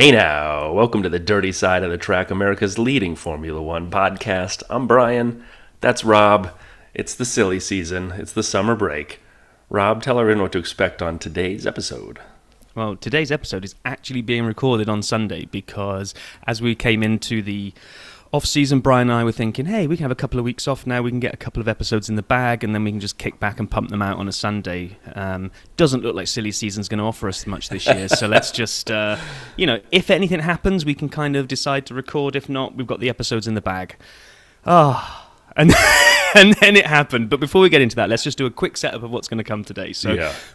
Hey now, welcome to the Dirty Side of the Track, America's leading Formula One podcast. I'm Brian, that's Rob. It's the silly season, it's the summer break. Rob, tell everyone what to expect on today's episode. Well, today's episode is actually being recorded on Sunday because as we came into the off-season, Brian and I were thinking, hey, we can have a couple of weeks off now, we can get a couple of episodes in the bag, and then we can just kick back and pump them out on a Sunday. Doesn't look like silly season's going to offer us much this year, so let's just, if anything happens, we can kind of decide to record. If not, we've got the episodes in the bag. And then it happened. But before we get into that, let's just do a quick setup of what's going to come today. So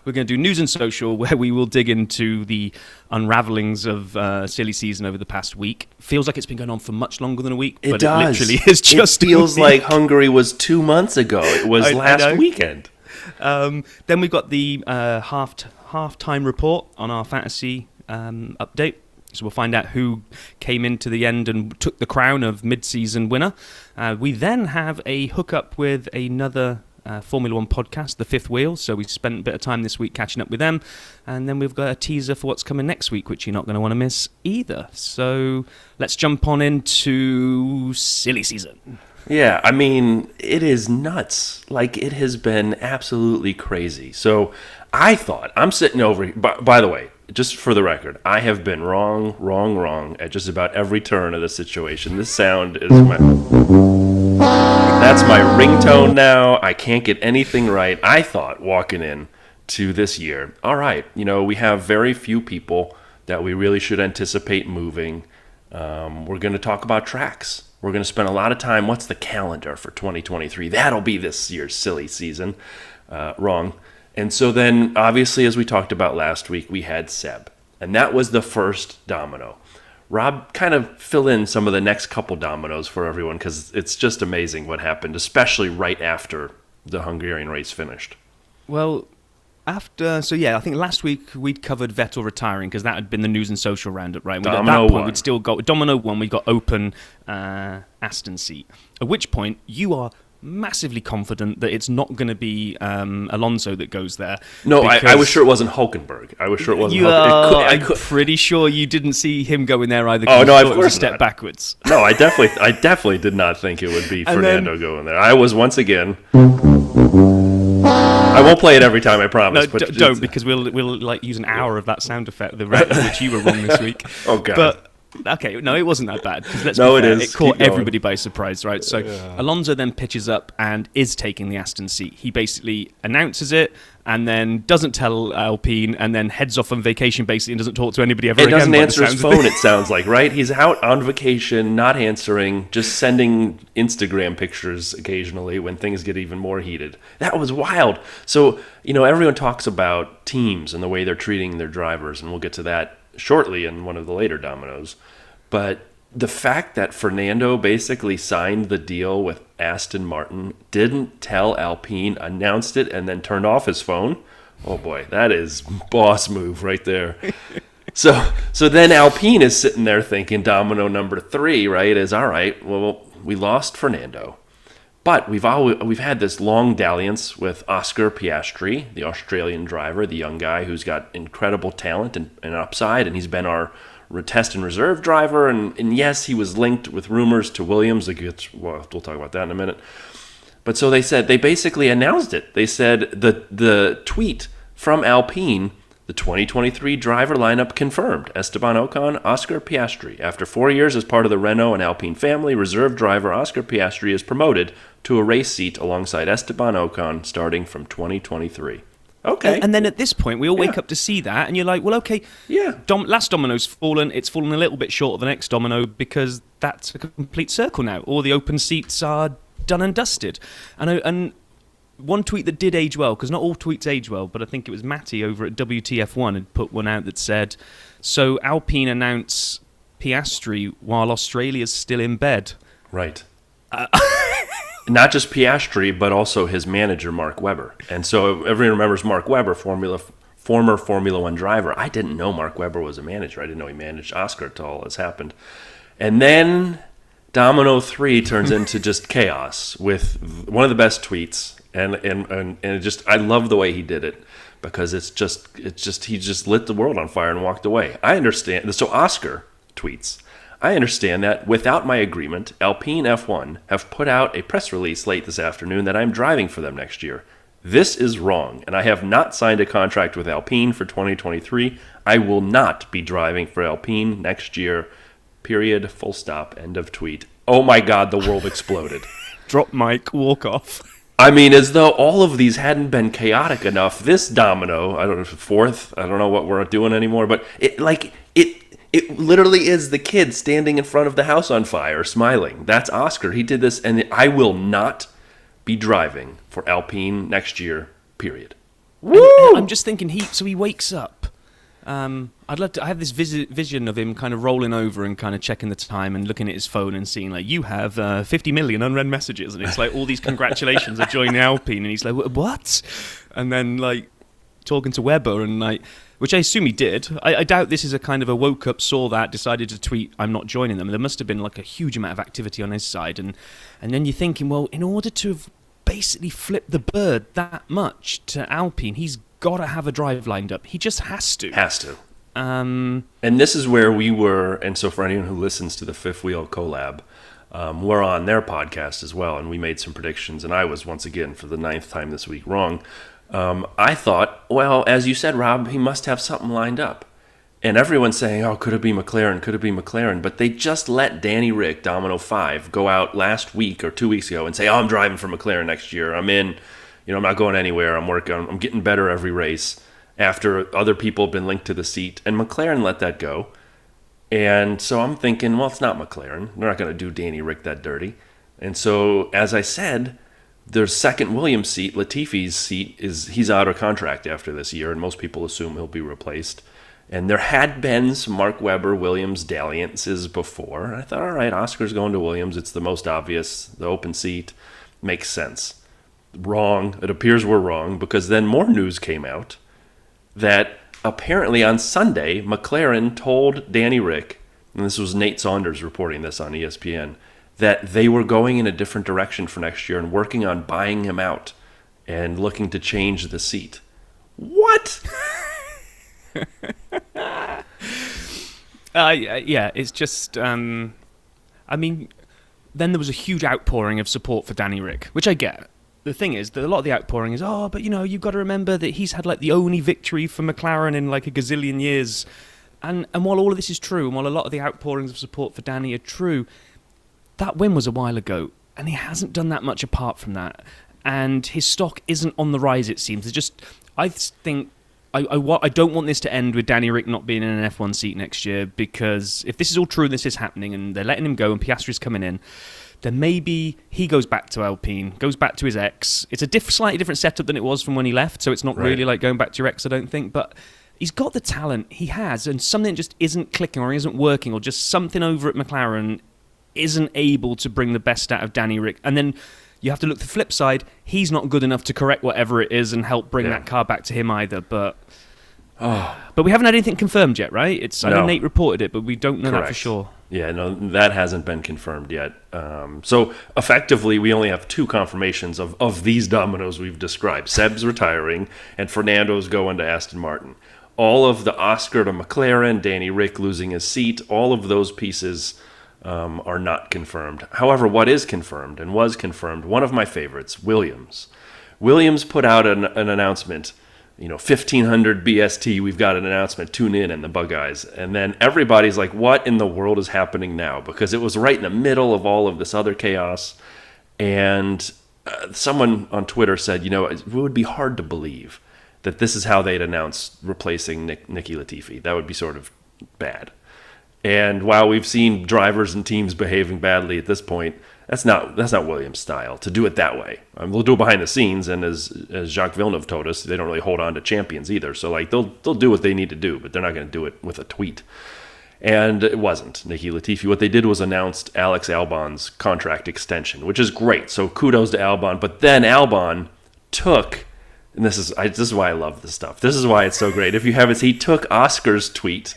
We're going to do news and social, where we will dig into the unravelings of silly season over the past week. Feels like it's been going on for much longer than a week, but it literally is just It feels like Hungary was 2 months ago. It was last weekend. Then we've got the half-time report on our fantasy update. So we'll find out who came into the end and took the crown of mid-season winner. We then have a hookup with another Formula One podcast, The Fifth Wheel. So we spent a bit of time this week catching up with them. And then we've got a teaser for what's coming next week, which you're not going to want to miss either. So let's jump on into silly season. Yeah, I mean, it is nuts. Like, it has been absolutely crazy. So I thought, I'm sitting over here, by the way, just for the record, I have been wrong at just about every turn of the situation. This sound is that's my ringtone now. I can't get anything right. I thought walking in to this year, all right, we have very few people that we really should anticipate moving. We're going to talk about tracks. We're going to spend a lot of time. What's the calendar for 2023? That'll be this year's silly season. Wrong. And so then, obviously, as we talked about last week, we had Seb. And that was the first domino. Rob, kind of fill in some of the next couple dominoes for everyone, because it's just amazing what happened, especially right after the Hungarian race finished. Well, I think last week we'd covered Vettel retiring, because that had been the news and social roundup, right? At that point, we'd still got Domino 1, we got open Aston seat. At which point, you are massively confident that it's not going to be Alonso that goes there. No, I was sure it wasn't Hulkenberg. I was sure it wasn't Hulkenberg. I'm pretty sure you didn't see him going there either. Oh, no, of course it was a step not. Backwards. No, I definitely did not think it would be Fernando going there. I was once again. I won't play it every time, I promise. No, don't, because we'll like use an hour of that sound effect, the rate at which you were wrong this week. Oh, God. But okay, no, it wasn't that bad. Let's no, be fair, it is. It caught everybody by surprise, right? So Alonso then pitches up and is taking the Aston seat. He basically announces it and then doesn't tell Alpine and then heads off on vacation basically and doesn't talk to anybody ever again. He doesn't answer his phone, it sounds like, right? He's out on vacation, not answering, just sending Instagram pictures occasionally when things get even more heated. That was wild. So, everyone talks about teams and the way they're treating their drivers, and we'll get to that shortly in one of the later dominoes. But the fact that Fernando basically signed the deal with Aston Martin, didn't tell Alpine, announced it, and then turned off his phone, oh boy, that is boss move right there. So then Alpine is sitting there thinking domino number 3, right, is all right, well, we lost Fernando. But we've had this long dalliance with Oscar Piastri, the Australian driver, the young guy who's got incredible talent and upside, and he's been our test and reserve driver. And yes, he was linked with rumors to Williams. We'll talk about that in a minute. But so they basically announced it. They said the tweet from Alpine, the 2023 driver lineup confirmed. Esteban Ocon, Oscar Piastri. After 4 years as part of the Renault and Alpine family, reserve driver Oscar Piastri is promoted to a race seat alongside Esteban Ocon starting from 2023. Okay. And then at this point, we all wake up to see that, and you're like, well, okay, last domino's fallen. It's fallen a little bit short of the next domino because that's a complete circle now. All the open seats are done and dusted. And one tweet that did age well, because not all tweets age well, but I think it was Matty over at WTF1 had put one out that said, so Alpine announce Piastri while Australia's still in bed. Right. Not just Piastri, but also his manager, Mark Webber. And so everyone remembers Mark Webber, former Formula One driver. I didn't know Mark Webber was a manager. I didn't know he managed Oscar until all this happened. And then Domino 3 turns into just chaos with one of the best tweets. And it just, I love the way he did it. because it's just he just lit the world on fire and walked away. I understand. So Oscar tweets, I understand that without my agreement, Alpine F1 have put out a press release late this afternoon that I'm driving for them next year. This is wrong, and I have not signed a contract with Alpine for 2023. I will not be driving for Alpine next year. Period. Full stop. End of tweet. Oh my God, the world exploded. Drop mic, walk off. I mean, as though all of these hadn't been chaotic enough. This domino, I don't know if it's fourth, I don't know what we're doing anymore, but it literally is the kid standing in front of the house on fire, smiling. That's Oscar. He did this, and I will not be driving for Alpine next year, period. Woo! And I'm just thinking, he wakes up. I have this vision of him kind of rolling over and kind of checking the time and looking at his phone and seeing, like, you have 50 million unread messages. And it's like all these congratulations are joining Alpine. And he's like, what? And then, like, talking to Webber and, like, which I assume he did. I doubt this is a kind of a woke up, saw that, decided to tweet, I'm not joining them. There must have been, like, a huge amount of activity on his side. And then you're thinking, well, in order to have basically flipped the bird that much to Alpine, he's got to have a drive lined up. He just has to. Has to. And this is where we were, and so for anyone who listens to the Fifth Wheel collab, we're on their podcast as well, and we made some predictions, and I was, once again, for the 9th time this week, wrong. I thought, well, as you said, Rob, he must have something lined up. And everyone's saying, oh, could it be McLaren? Could it be McLaren? But they just let Danny Rick, Domino 5, go out last week or 2 weeks ago and say, oh, I'm driving for McLaren next year. I'm in. I'm not going anywhere. I'm getting better every race, after other people have been linked to the seat. And McLaren let that go. And so I'm thinking, well, it's not McLaren. They're not going to do Danny Rick that dirty. And so, as I said, their second Williams seat, Latifi's seat, he's out of contract after this year, and most people assume he'll be replaced. And there had been some Mark Webber Williams dalliances before. And I thought, all right, Oscar's going to Williams. It's the most obvious. The open seat makes sense. Wrong. It appears we're wrong, because then more news came out that apparently on Sunday, McLaren told Danny Rick, and this was Nate Saunders reporting this on ESPN, that they were going in a different direction for next year and working on buying him out and looking to change the seat. What? Yeah, it's just, I mean, then there was a huge outpouring of support for Danny Rick, which I get. The thing is that a lot of the outpouring is, but you've got to remember that he's had, like, the only victory for McLaren in, like, a gazillion years. And while all of this is true, and while a lot of the outpourings of support for Danny are true, that win was a while ago, and he hasn't done that much apart from that. And his stock isn't on the rise, it seems. I think I don't want this to end with Danny Rick not being in an F1 seat next year, because if this is all true and this is happening and they're letting him go and Piastri's coming in, then maybe he goes back to Alpine, goes back to his ex. It's a slightly different setup than it was from when he left, so it's not really like going back to your ex, I don't think. But he's got the talent, he has, and something just isn't clicking or isn't working, or just something over at McLaren isn't able to bring the best out of Danny Rick. And then you have to look at the flip side. He's not good enough to correct whatever it is and help bring that car back to him either. But we haven't had anything confirmed yet, right? I know Nate reported it, but we don't know that for sure. Yeah, no, that hasn't been confirmed yet. So effectively, we only have 2 confirmations of these dominoes we've described. Seb's retiring and Fernando's going to Aston Martin. All of the Oscar to McLaren, Danny Rick losing his seat, all of those pieces are not confirmed. However, what is confirmed and was confirmed, one of my favorites, Williams. Williams put out an announcement, 1500 BST, we've got an announcement, tune in, and the bug eyes. And then everybody's like, what in the world is happening now? Because it was right in the middle of all of this other chaos. And someone on Twitter said, it would be hard to believe that this is how they'd announce replacing Nicky Latifi. That would be sort of bad. And while we've seen drivers and teams behaving badly at this point, that's not Williams' style to do it that way. They'll do it behind the scenes, and as Jacques Villeneuve told us, they don't really hold on to champions either. So like they'll do what they need to do, but they're not going to do it with a tweet. And it wasn't Nicky Latifi. What they did was announced Alex Albon's contract extension, which is great. So kudos to Albon. But then Albon took, and this is why I love this stuff. This is why it's so great. If you haven't, he took Oscar's tweet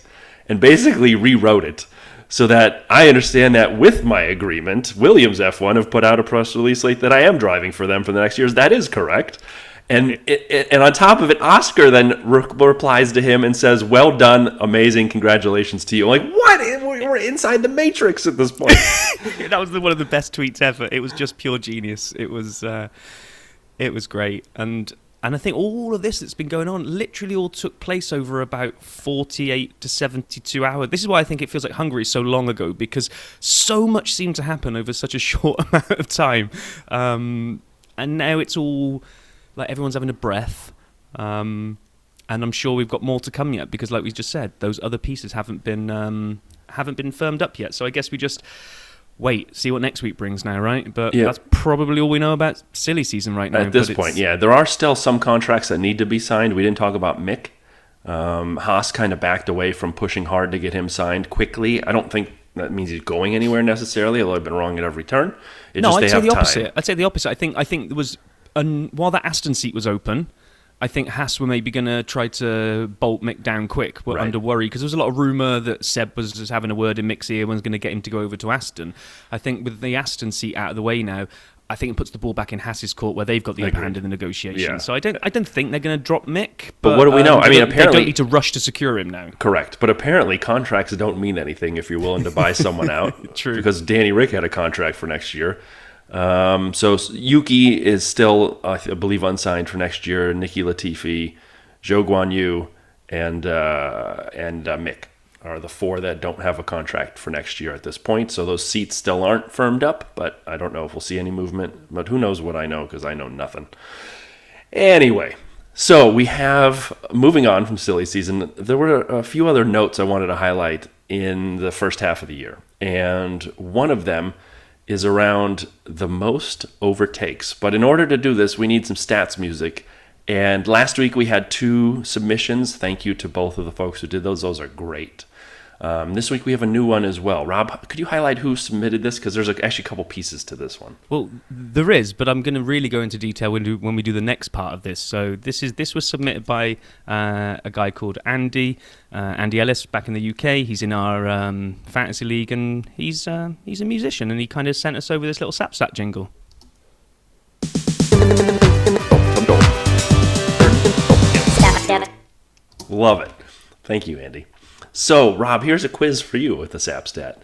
and basically rewrote it so that I understand that with my agreement, Williams F1 have put out a press release like that I am driving for them for the next years. That is correct. And on top of it, Oscar then replies to him and says, "Well done, amazing, congratulations to you." I'm like, what? We're inside the Matrix at this point. That was one of the best tweets ever. It was just pure genius. It was great, and I think all of this that's been going on literally all took place over about 48 to 72 hours. This is why I think it feels like Hungary is so long ago, because so much seemed to happen over such a short amount of time, and now it's all like everyone's having a breath. And I'm sure we've got more to come yet, because like we just said, those other pieces haven't been firmed up yet. So I guess we just wait, see what next week brings now, right? But that's probably all we know about silly season right now. At this point, yeah. There are still some contracts that need to be signed. We didn't talk about Mick. Haas kind of backed away from pushing hard to get him signed quickly. I don't think that means he's going anywhere necessarily, although I've been wrong at every turn. I'd say the opposite. I'd say the opposite. I think there was, while that Aston seat was open, I think Haas were maybe going to try to bolt Mick down quick, but under worry, because there was a lot of rumour that Seb was just having a word in Mick's ear, was going to get him to go over to Aston. I think with the Aston seat out of the way now, I think it puts the ball back in Haas's court, where they've got the upper hand in the negotiation. Yeah. So I don't think they're going to drop Mick. But what do we know? I mean, apparently they don't need to rush to secure him now. Correct, but apparently contracts don't mean anything if you're willing to buy someone out. True, because Danny Rick had a contract for next year. So Yuki is still, I believe, unsigned for next year. Nicky Latifi, Zhou Guanyu, and Mick are the four that don't have a contract for next year at this point. So those seats still aren't firmed up, but I don't know if we'll see any movement. But who knows what I know, because I know nothing. Anyway, so we have, moving on from silly season, there were a few other notes I wanted to highlight in the first half of the year. And one of them is around the most overtakes. But in order to do this, we need some stats music. And last week we had 2 submissions. Thank you to both of the folks who did those. Those are great. This week we have a new one as well. Rob, could you highlight who submitted this? Because there's actually a couple pieces to this one. Well, there is, but I'm going to really go into detail when we do the next part of this. So this was submitted by a guy called Andy Ellis back in the UK. He's in our fantasy league, and he's a musician, and he kind of sent us over this little Sapstat jingle. Love it. Thank you, Andy. So, Rob, here's a quiz for you with the Sapstat.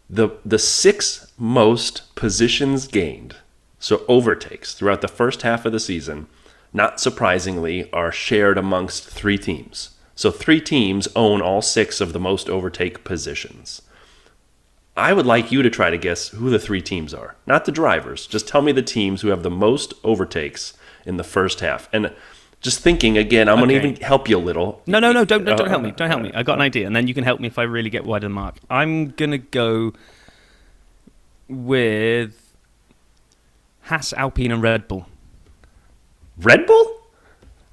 The 6 most positions gained, so overtakes, throughout the first half of the season, not surprisingly, are shared amongst 3 teams. So 3 teams own all 6 of the most overtake positions. I would like you to try to guess who the 3 teams are. Not the drivers. Just tell me the teams who have the most overtakes in the first half. And just thinking, again, I'm going to even help you a little. No, don't help me. Don't help me. I got an idea, and then you can help me if I really get wide of the mark. I'm going to go with Haas, Alpine, and Red Bull. Red Bull?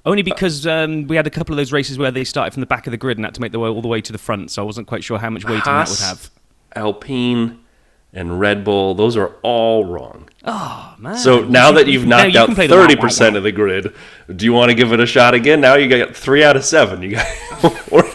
Only because we had a couple of those races where they started from the back of the grid and had to make their way all the way to the front, so I wasn't quite sure how much weighting that would have. Alpine and Red Bull, those are all wrong. Oh, man. So now that you've knocked out 30% of the grid, do you want to give it a shot again? Now you got 3 out of 7. You got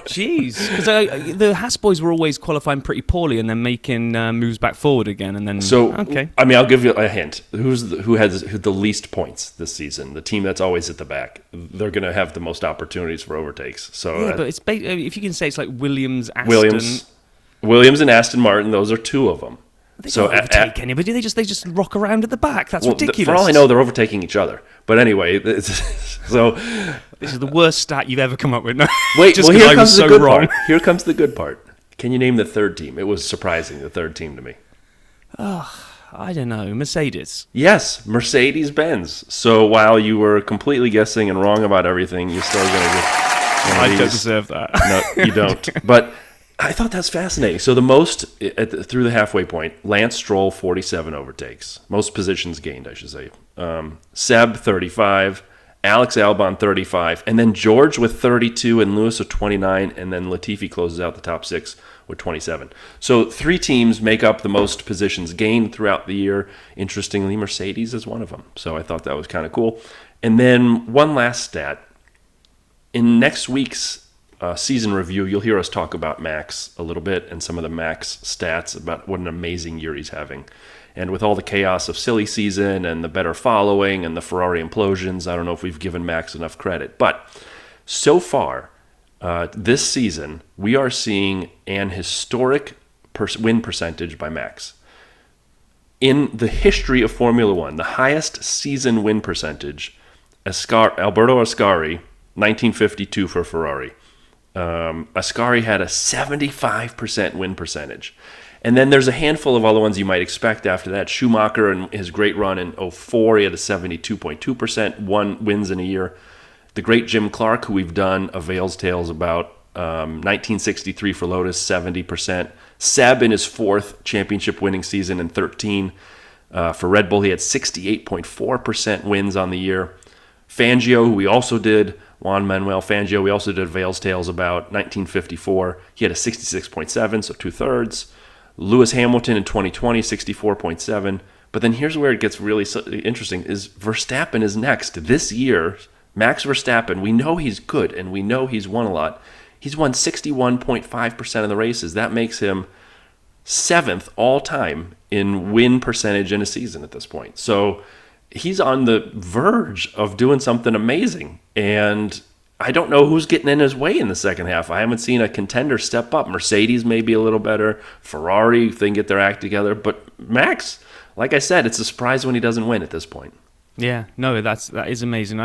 Jeez. Because the Haas boys were always qualifying pretty poorly and then making moves back forward again. And then okay. I mean, I'll give you a hint. Who has the least points this season? The team that's always at the back. They're going to have the most opportunities for overtakes. So yeah, but it's if you can say it's like Williams, and Aston Martin, those are 2 of them. They don't overtake anybody. They just rock around at the back. That's ridiculous. For all I know, they're overtaking each other. But anyway, so this is the worst stat you've ever come up with. No. Wait, well, here comes the good part. Here comes the good part. Can you name the 3rd team? It was surprising, the 3rd team to me. I don't know. Mercedes. Yes, Mercedes-Benz. So while you were completely guessing and wrong about everything, you're still going to get I don't deserve that. No, you don't. But I thought that's fascinating. So the most through the halfway point, Lance Stroll 47 overtakes, most positions gained, I should say. Seb 35, Alex Albon 35, and then George with 32 and Lewis with 29, and then Latifi closes out the top 6 with 27. So 3 teams make up the most positions gained throughout the year. Interestingly, Mercedes is one of them. So I thought that was kind of cool. And then one last stat. In next week's season review, you'll hear us talk about Max a little bit and some of the Max stats about what an amazing year he's having. And with all the chaos of silly season and the better following and the Ferrari implosions, I don't know if we've given Max enough credit. But so far, this season, we are seeing an historic win percentage by Max. In the history of Formula One, the highest season win percentage, Alberto Ascari, 1952 for Ferrari. Ascari had a 75% win percentage. And then there's a handful of other ones you might expect after that. Schumacher and his great run in 04, he had a 72.2% wins in a year. The great Jim Clark, who we've done a Veil's Tales about, 1963 for Lotus, 70%. Seb in his fourth championship winning season in 13. For Red Bull, he had 68.4% wins on the year. Fangio, who we also did, Juan Manuel Fangio, we also did Veil's Tales about 1954. He had a 66.7, so 2/3. Lewis Hamilton in 2020, 64.7. But then here's where it gets really interesting, is Verstappen is next. This year, Max Verstappen, we know he's good, and we know he's won a lot. He's won 61.5% of the races. That makes him 7th all-time in win percentage in a season at this point. So he's on the verge of doing something amazing. And I don't know who's getting in his way in the second half. I haven't seen a contender step up. Mercedes may be a little better. Ferrari, if they can get their act together. But Max, like I said, it's a surprise when he doesn't win at this point. Yeah, no, that is amazing.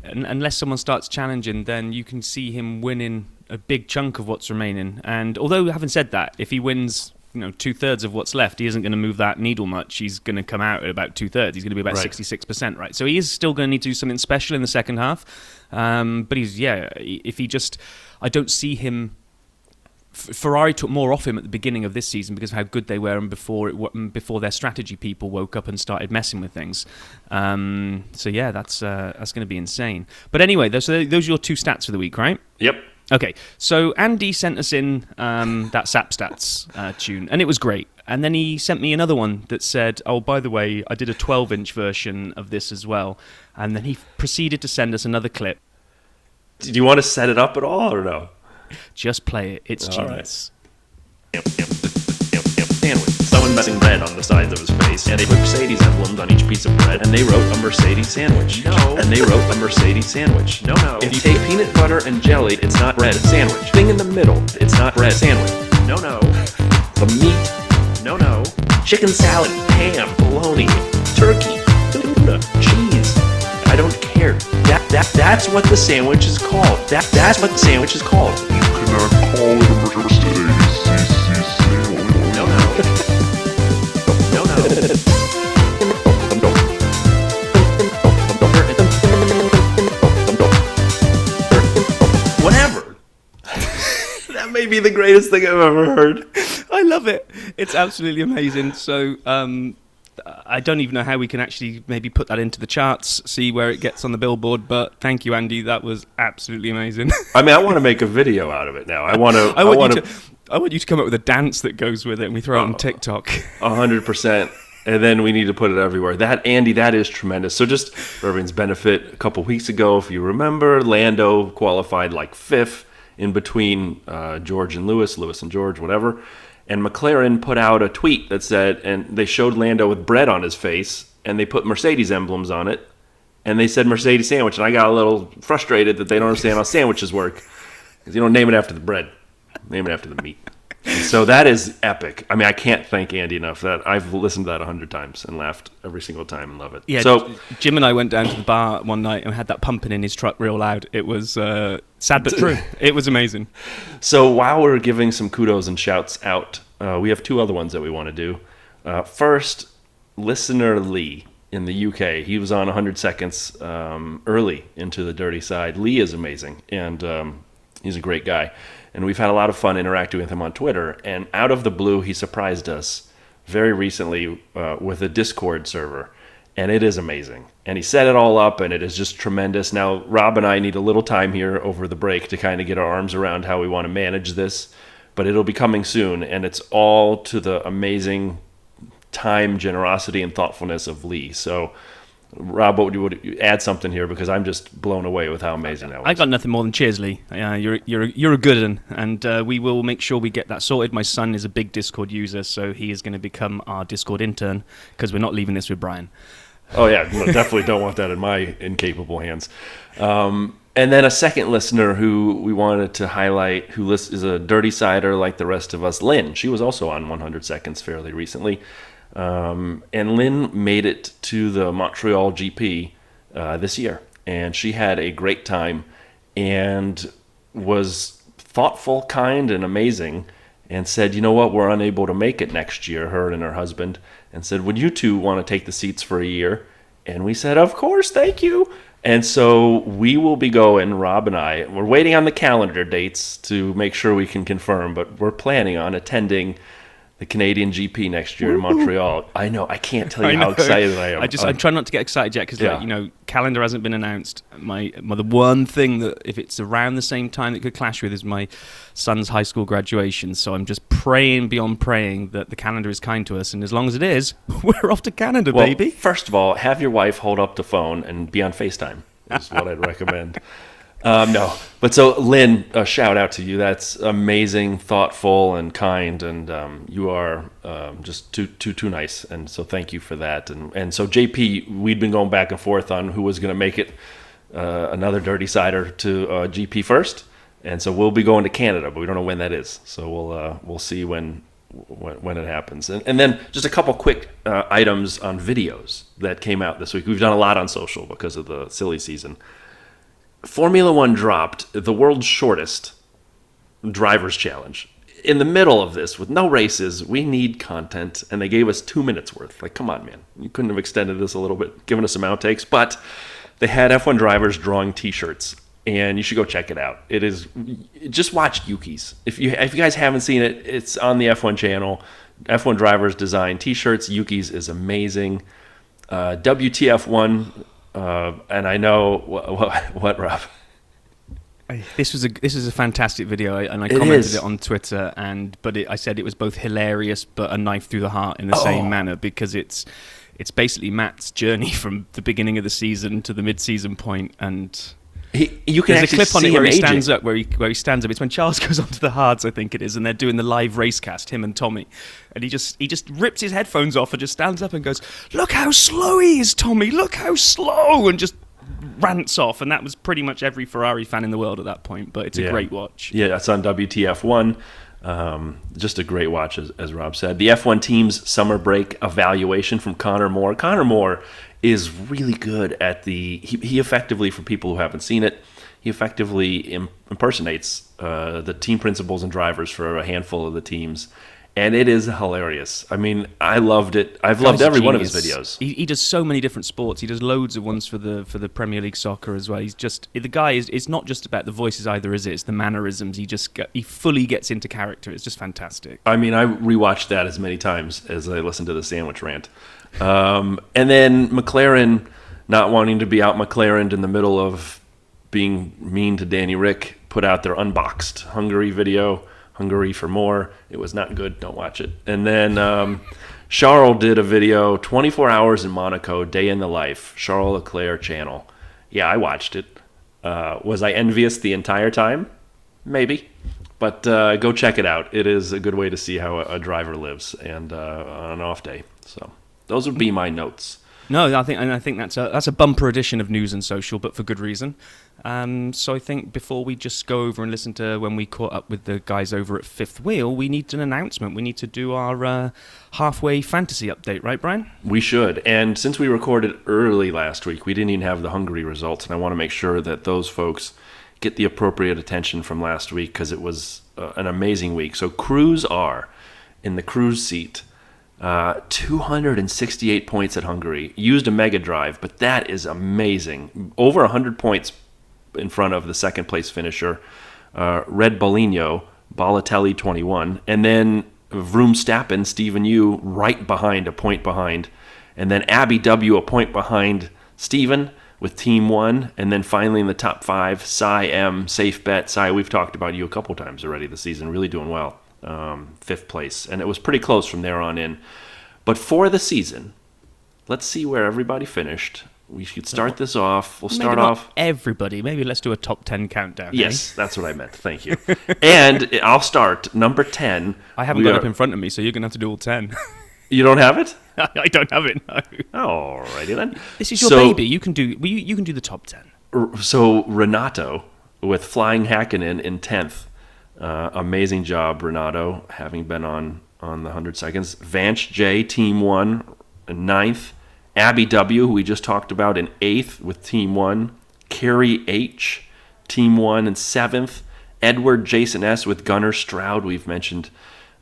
Unless someone starts challenging, then you can see him winning a big chunk of what's remaining. And although, having said that, if he wins 2/3 of what's left, he isn't going to move that needle much. He's going to come out at about 2/3. He's going to be about 66%, right? So he is still going to need to do something special in the second half. But if he just, I don't see him. Ferrari took more off him at the beginning of this season because of how good they were, and before their strategy people woke up and started messing with things. So yeah, that's going to be insane. But anyway, those are your two stats for the week, right? Yep. Okay, so Andy sent us in that SAP Stats tune, and it was great. And then he sent me another one that said, oh, by the way, I did a 12-inch version of this as well. And then he proceeded to send us another clip. Do you want to set it up at all or no? Just play it. It's genius. Sandwich. Someone messing bread on the sides of his face, and they put Mercedes emblems on each piece of bread, and they wrote a Mercedes sandwich. No. And they wrote a Mercedes sandwich. No. If you take peanut butter and jelly, it's not bread sandwich. Thing in the middle, it's not bread sandwich. No. The meat, No. chicken salad, ham, bologna, turkey, tuna, cheese. I don't care. That's what the sandwich is called. That's what the sandwich is called. You cannot call it a Mercedes CC sandwich. No. Whatever. That may be the greatest thing I've ever heard. I love it. It's absolutely amazing. So I don't even know how we can actually maybe put that into the charts, see where it gets on the Billboard, but thank you, Andy. That was absolutely amazing. I mean, I want to make a video out of it now. I want you to come up with a dance that goes with it, and we throw it on TikTok. 100%. And then we need to put it everywhere. That is tremendous. So just for everyone's benefit, a couple weeks ago, if you remember, Lando qualified like 5th in between George and Lewis and George, whatever. And McLaren put out a tweet that said, and they showed Lando with bread on his face, and they put Mercedes emblems on it, and they said Mercedes sandwich. And I got a little frustrated that they don't understand how sandwiches work. Because you don't name it after the bread, name it after the meat. And so that is epic. I mean, I can't thank Andy enough. That I've listened to that 100 times and laughed every single time and love it. Yeah. So Jim and I went down to the bar one night and had that pumping in his truck real loud. It was sad but true. It was amazing. So while we're giving some kudos and shouts out, we have two other ones that we want to do. First, listener Lee in the UK. He was on 100 seconds early into the dirty side. Lee is amazing, and he's a great guy. And we've had a lot of fun interacting with him on Twitter. And out of the blue, he surprised us very recently with a Discord server. And it is amazing. And he set it all up, and it is just tremendous. Now, Rob and I need a little time here over the break to kind of get our arms around how we want to manage this. But it'll be coming soon, and it's all to the amazing time, generosity, and thoughtfulness of Lee. So Rob, what would you add something here, because I'm just blown away with how amazing that was. I got nothing more than cheers, Lee. You're a good one, and we will make sure we get that sorted. My son is a big Discord user, so he is going to become our Discord intern, because we're not leaving this with Brian. Oh yeah, no, definitely don't want that in my incapable hands. And then a second listener who we wanted to highlight, who is a dirty sider like the rest of us, Lynn. She was also on 100 Seconds fairly recently. And Lynn made it to the Montreal GP this year, and she had a great time and was thoughtful, kind, and amazing, and said, you know what, we're unable to make it next year, her and her husband, and said, would you two want to take the seats for a year? And we said, of course, thank you. And so we will be going, Rob and I, we're waiting on the calendar dates to make sure we can confirm, but we're planning on attending the Canadian GP next year in Montreal. I know. I can't tell you how excited I am. I'm trying not to get excited yet because, calendar hasn't been announced. The one thing that, if it's around the same time that could clash with, is my son's high school graduation. So I'm just praying beyond praying that the calendar is kind to us. And as long as it is, we're off to Canada, baby. First of all, have your wife hold up the phone and be on FaceTime is what I'd recommend. No, but so Lynn, a shout out to you. That's amazing, thoughtful, and kind, and you are just too nice. And so thank you for that. And so JP, we'd been going back and forth on who was going to make it another Dirty Cider to GP first, and so we'll be going to Canada, but we don't know when that is. So we'll see when it happens. And then just a couple quick items on videos that came out this week. We've done a lot on social because of the silly season. Formula One dropped the world's shortest driver's challenge. In the middle of this, with no races, we need content, and they gave us 2 minutes worth. Like, come on, man. You couldn't have extended this a little bit, given us some outtakes, but they had F1 drivers drawing t-shirts, and you should go check it out. It is, just watch Yuki's. If you guys haven't seen it, it's on the F1 channel. F1 drivers design t-shirts. Yuki's is amazing. WTF1, and I know what, Rob? This is a fantastic video, and I commented it on Twitter. I said it was both hilarious but a knife through the heart in the same manner, because it's basically Matt's journey from the beginning of the season to the mid-season point, and you can there's a clip on it where he stands up. Where he stands up. It's when Charles goes onto the hards, I think it is, and they're doing the live race cast, him and Tommy, and he just rips his headphones off and just stands up and goes, "Look how slow he is, Tommy! Look how slow!" and just rants off. And that was pretty much every Ferrari fan in the world at that point. But it's a great watch. Yeah, it's on WTF1. Just a great watch, as Rob said. The F1 team's summer break evaluation from Connor Moore. Connor Moore is really good at he effectively, for people who haven't seen it, he effectively impersonates the team principals and drivers for a handful of the teams, and it is hilarious. I mean, I loved it. I've loved every one of his videos. He does so many different sports. He does loads of ones for the Premier League soccer as well. He's just, the guy is. It's not just about the voices either, is it? It's the mannerisms. He fully gets into character. It's just fantastic. I mean, I rewatched that as many times as I listened to the Sandwich Rant. And then McLaren not wanting to be out McLarened in the middle of being mean to Danny Rick put out their unboxed Hungary video, Hungary for more. It was not good. Don't watch it. And then Charles did a video, 24 hours in Monaco, day in the life, Charles Leclerc channel. Yeah, I watched it. Was I envious the entire time? Maybe. But go check it out. It is a good way to see how a driver lives, and on an off day. So those would be my notes. No, I think that's a bumper edition of News and Social, but for good reason. So I think before we just go over and listen to when we caught up with the guys over at Fifth Wheel, we need an announcement. We need to do our halfway fantasy update, right, Brian? We should. And since we recorded early last week, we didn't even have the Hungary results, and I want to make sure that those folks get the appropriate attention from last week, because it was an amazing week. So Cruz R in the Cruz seat. 268 points at Hungary. Used a Mega Drive, but that is amazing. Over 100 points in front of the second place finisher, Red Bolino, Balotelli 21, and then Vroom-Stappen, Stephen Yu, right behind, a point behind, and then Abby W, a point behind Stephen with Team 1, and then finally in the top 5, Cy M, safe bet. Cy, we've talked about you a couple times already this season, really doing well. 5th place, and it was pretty close from there on in. But for the season, let's see where everybody finished. We should start this off. We'll Maybe start not off. everybody. Maybe let's do a top 10 countdown. Yes, that's what I meant. Thank you. And I'll start. Number 10. I haven't got it up in front of me, so you're going to have to do all 10. You don't have it? I don't have it, no. Alrighty then. This is your baby. You can do the top 10. So Renato with Flying Hakkinen in 10th. Amazing job, Renato, having been on the 100 Seconds. Vance J, Team 1, in 9th. Abby W, who we just talked about, in 8th with Team 1. Carrie H, Team 1, in 7th. Edward Jason S with Gunnar Stroud. We've mentioned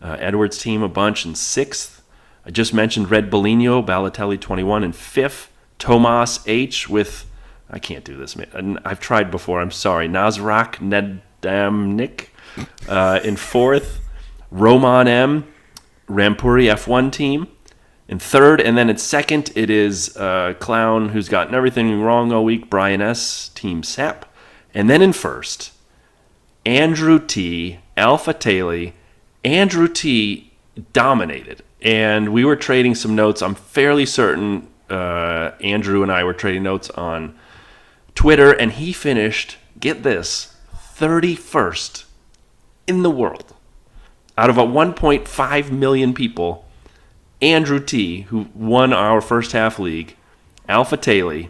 Edward's team a bunch, in 6th. I just mentioned Red Bolino, Balotelli 21, in 5th. Tomas H with, I can't do this, man. I've tried before, I'm sorry. Nazrak Nedamnik in 4th. Roman M, Rampuri F1 team in 3rd. And then in 2nd, it is Clown, who's gotten everything wrong all week, Brian S, Team Sap. And then in 1st, Andrew T, Alpha Taylor. Andrew T dominated. And we were trading some notes. I'm fairly certain Andrew and I were trading notes on Twitter, and he finished, get this, 31st in the world. Out of 1.5 million people, Andrew T, who won our first half league, Alpha Taylor,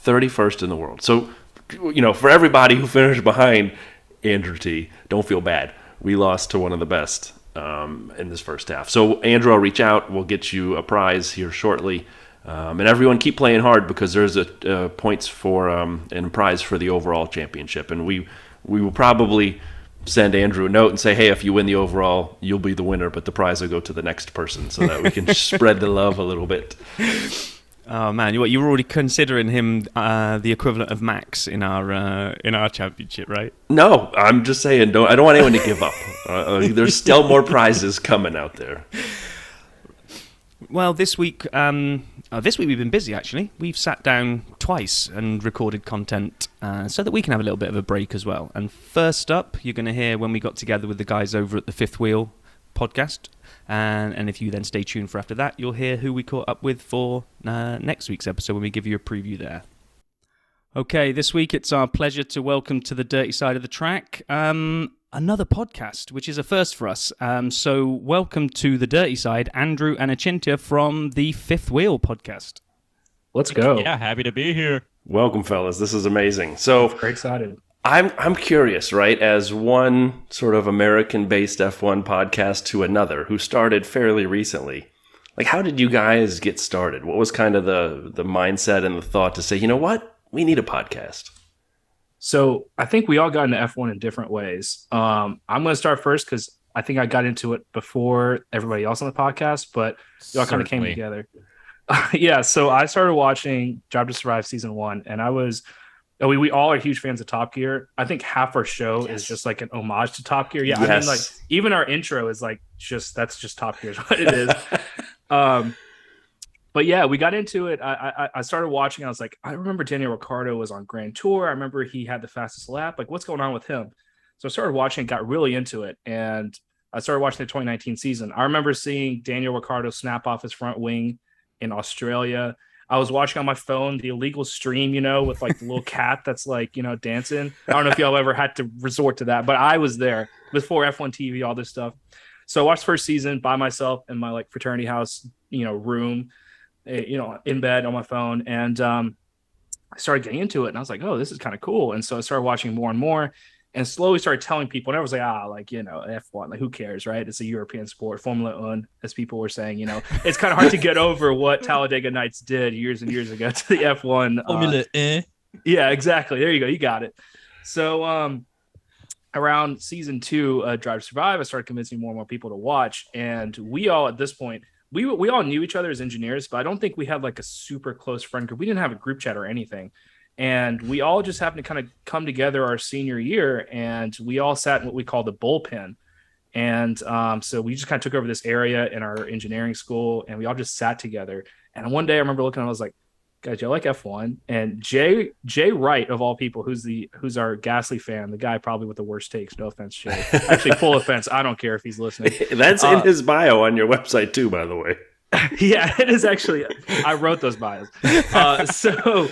31st in the world. So, for everybody who finished behind Andrew T, don't feel bad. We lost to one of the best in this first half. So, Andrew, I'll reach out. We'll get you a prize here shortly. And everyone keep playing hard because there's a points for and a prize for the overall championship. And we will probably send Andrew a note and say, hey, if you win the overall, you'll be the winner, but the prize will go to the next person so that we can spread the love a little bit. Oh man, you were already considering him the equivalent of Max in our championship, right? No, I'm just saying, I don't want anyone to give up. There's still more prizes coming out there. Well, this week we've been busy, actually. We've sat down twice and recorded content so that we can have a little bit of a break as well. And first up, you're going to hear when we got together with the guys over at the Fifth Wheel podcast. And if you then stay tuned for after that, you'll hear who we caught up with for next week's episode when we give you a preview there. Okay, this week it's our pleasure to welcome to the dirty side of the track another podcast, which is a first for us. So welcome to the dirty side, Andrew and Achintia from the Fifth Wheel podcast. Let's go. Yeah, happy to be here. Welcome, fellas. This is amazing. So Very excited. I'm curious, right? As one sort of American-based F1 podcast to another who started fairly recently, like how did you guys get started? What was kind of the mindset and the thought to say, you know what? We need a podcast. So I think we all got into F1 in different ways. I'm going to start first because I think I got into it before everybody else on the podcast, but we all kind of came together. Yeah, so I started watching Drive to Survive Season 1, and we all are huge fans of Top Gear. I think half our show is just like an homage to Top Gear. Yeah, yes. I mean, like even our intro is like that's just Top Gear is what it is. But yeah, we got into it. I started watching. I was like, I remember Daniel Ricciardo was on Grand Tour. I remember he had the fastest lap. Like, what's going on with him? So I started watching, got really into it, and I started watching the 2019 season. I remember seeing Daniel Ricciardo snap off his front wing in Australia. I was watching on my phone the illegal stream, with like the little cat that's like, dancing. I don't know if y'all ever had to resort to that, but I was there before F1 TV, all this stuff. So I watched the first season by myself in my like fraternity house, room, in bed on my phone. And I started getting into it and I was like, oh, this is kind of cool. And so I started watching more and more and slowly started telling people, and everyone's like, F1, like who cares, right? It's a European sport, Formula One, as people were saying, it's kind of hard to get over what Talladega Nights did years and years ago to the F1. Formula Yeah, exactly. There you go. You got it. So around season 2, Drive to Survive, I started convincing more and more people to watch. And we all, at this point, we all knew each other as engineers, but I don't think we had like a super close friend group. We didn't have a group chat or anything. And we all just happened to kind of come together our senior year, and we all sat in what we call the bullpen. And so we just kind of took over this area in our engineering school, and we all just sat together. And one day I remember looking, I was like, guys, y'all like F1? And Jay Wright, of all people, who's our Gasly fan, the guy probably with the worst takes. No offense, Jay. Actually, full offense. I don't care if he's listening. That's in his bio on your website too, by the way. Yeah, it is actually. I wrote those bios. So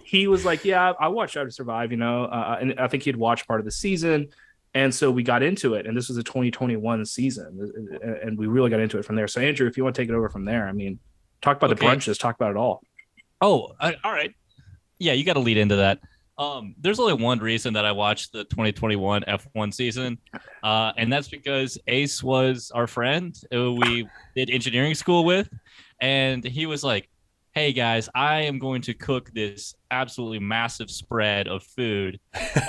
he was like, "Yeah, I watched How to Survive," and I think he'd watched part of the season, and so we got into it. And this was a 2021 season, and we really got into it from there. So Andrew, if you want to take it over from there, I mean, talk about the brunches, talk about it all. Oh, all right. Yeah, you got to lead into that. There's only one reason that I watched the 2021 F1 season, and that's because Ace was our friend who we did engineering school with, and he was like, "Hey guys, I am going to cook this absolutely massive spread of food.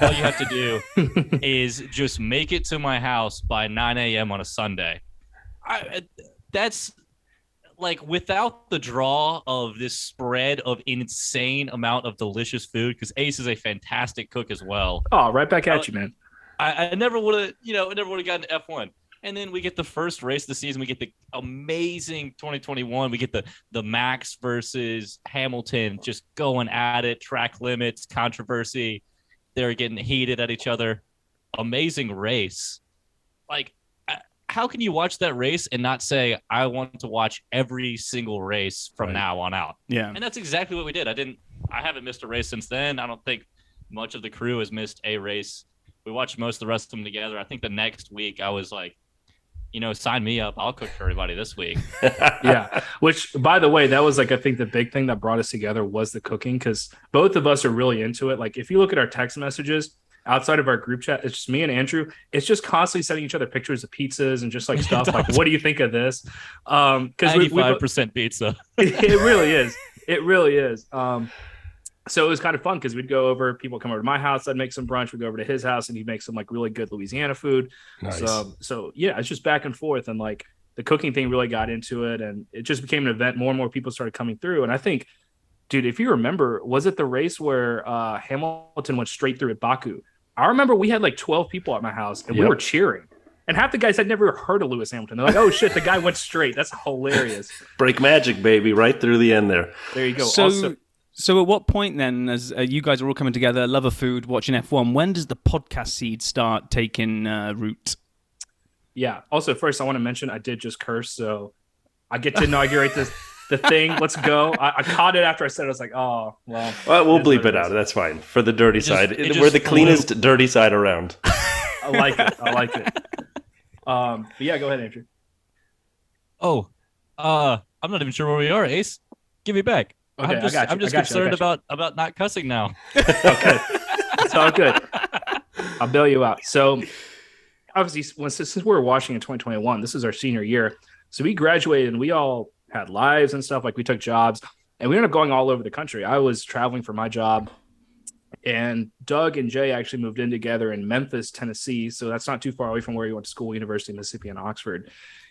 All you have to do is just make it to my house by 9 a.m. on a Sunday." That's like without the draw of this spread of insane amount of delicious food, because Ace is a fantastic cook as well. Oh, right back at you, man. I never would have, never would have gotten to F1. And then we get the first race of the season. We get the amazing 2021. We get the Max versus Hamilton just going at it, track limits, controversy. They're getting heated at each other. Amazing race. Like, how can you watch that race and not say, I want to watch every single race from now on out? Yeah. And that's exactly what we did. I haven't missed a race since then. I don't think much of the crew has missed a race. We watched most of the rest of them together. I think the next week I was like, sign me up. I'll cook for everybody this week. Yeah. Which, by the way, that was like, I think the big thing that brought us together was the cooking, because both of us are really into it. Like, if you look at our text messages, outside of our group chat, it's just me and Andrew. It's just constantly sending each other pictures of pizzas and just like stuff like, what do you think of this? Because 95% pizza. It really is. It really is. So it was kind of fun because we'd go over, people come over to my house, I'd make some brunch, we'd go over to his house and he'd make some like really good Louisiana food. Nice. So yeah, it's just back and forth, and like the cooking thing really got into it, and it just became an event. More and more people started coming through. And I think, dude, if you remember, was it the race where Hamilton went straight through at Baku? I remember we had like 12 people at my house and we were cheering. And half the guys had never heard of Lewis Hamilton. They're like, oh shit, the guy went straight. That's hilarious. Break magic, baby, right through the end there. There you go. So at what point then, as you guys are all coming together, love of food, watching F1, when does the podcast seed start taking root? Yeah. Also, first, I want to mention I did just curse, so I get to inaugurate the thing. Let's go. I caught it after I said it. I was like, oh, well. Well, we'll bleep it out. That's fine. For the dirty side. We're the cleanest dirty side around. I like it. But yeah, go ahead, Andrew. Oh, I'm not even sure where we are, Ace. Give me back. Okay, I'm just concerned about not cussing now. Okay. It's all good. I'll bail you out. So obviously, since we were watching in 2021, this is our senior year. So we graduated and we all had lives and stuff. Like, we took jobs and we ended up going all over the country. I was traveling for my job, and Doug and Jay actually moved in together in Memphis, Tennessee. So that's not too far away from where you went to school, University of Mississippi and Oxford.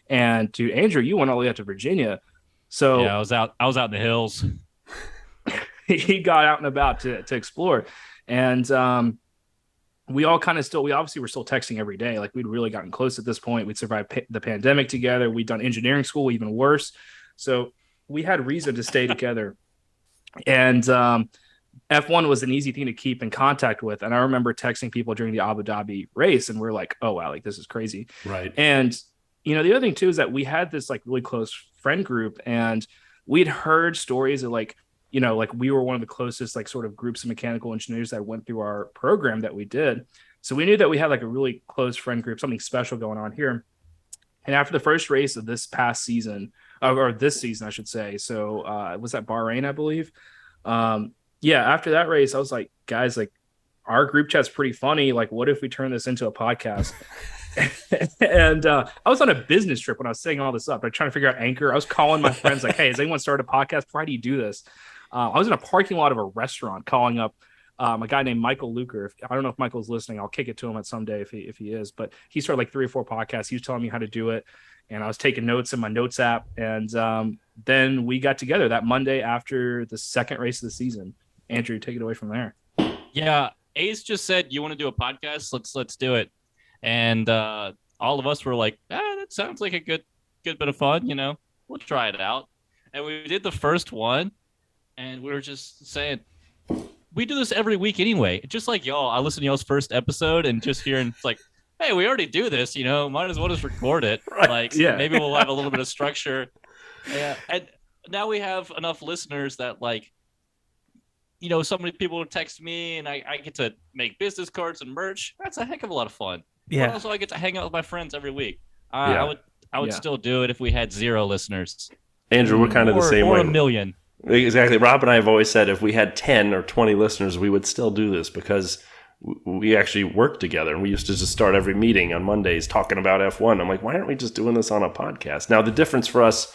And dude, Andrew, you went all the way out to Virginia. So yeah, I was out in the hills. He got out and about to explore. And we all kind of we obviously were still texting every day. Like, we'd really gotten close at this point. We'd survived the pandemic together. We'd done engineering school, even worse. So we had reason to stay together. And F1 was an easy thing to keep in contact with. And I remember texting people during the Abu Dhabi race, and we're like, oh, wow, like, this is crazy. Right. And, the other thing too is that we had this like really close friend group, and we'd heard stories of like we were one of the closest like sort of groups of mechanical engineers that went through our program that we did. So we knew that we had like a really close friend group, something special going on here. And after the first race of this past season, or this season, I should say, so was that Bahrain, I believe. Yeah, after that race, I was like, guys, like, our group chat's pretty funny. Like, what if we turn this into a podcast? And I was on a business trip when I was setting all this up. I'm trying to figure out Anchor. I was calling my friends like, hey, has anyone started a podcast? Why do you do this? I was in a parking lot of a restaurant calling up a guy named Michael Luker. I don't know if Michael's listening. I'll kick it to him at some day if he is. But he started like 3 or 4 podcasts. He was telling me how to do it, and I was taking notes in my notes app. And then we got together that Monday after the second race of the season. Andrew, take it away from there. Yeah, Ace just said, you want to do a podcast? Let's do it. And all of us were like, that sounds like a good bit of fun. We'll try it out. And we did the first one, and we were just saying, we do this every week anyway. Just like y'all, I listened to y'all's first episode and just hearing, it's like, hey, we already do this, might as well just record it. Right. Like, yeah. Maybe we'll have a little bit of structure. Yeah, and now we have enough listeners that like, so many people text me, and I get to make business cards and merch. That's a heck of a lot of fun. But also, I get to hang out with my friends every week. I Yeah. would I would Yeah. still do it if we had 0 listeners, Andrew, we're kind of the same or way. a million. Exactly. Rob and I have always said if we had 10 or 20 listeners, we would still do this because we actually work together. And we used to just start every meeting on Mondays talking about F1. I'm like, why aren't we just doing this on a podcast? Now, the difference for us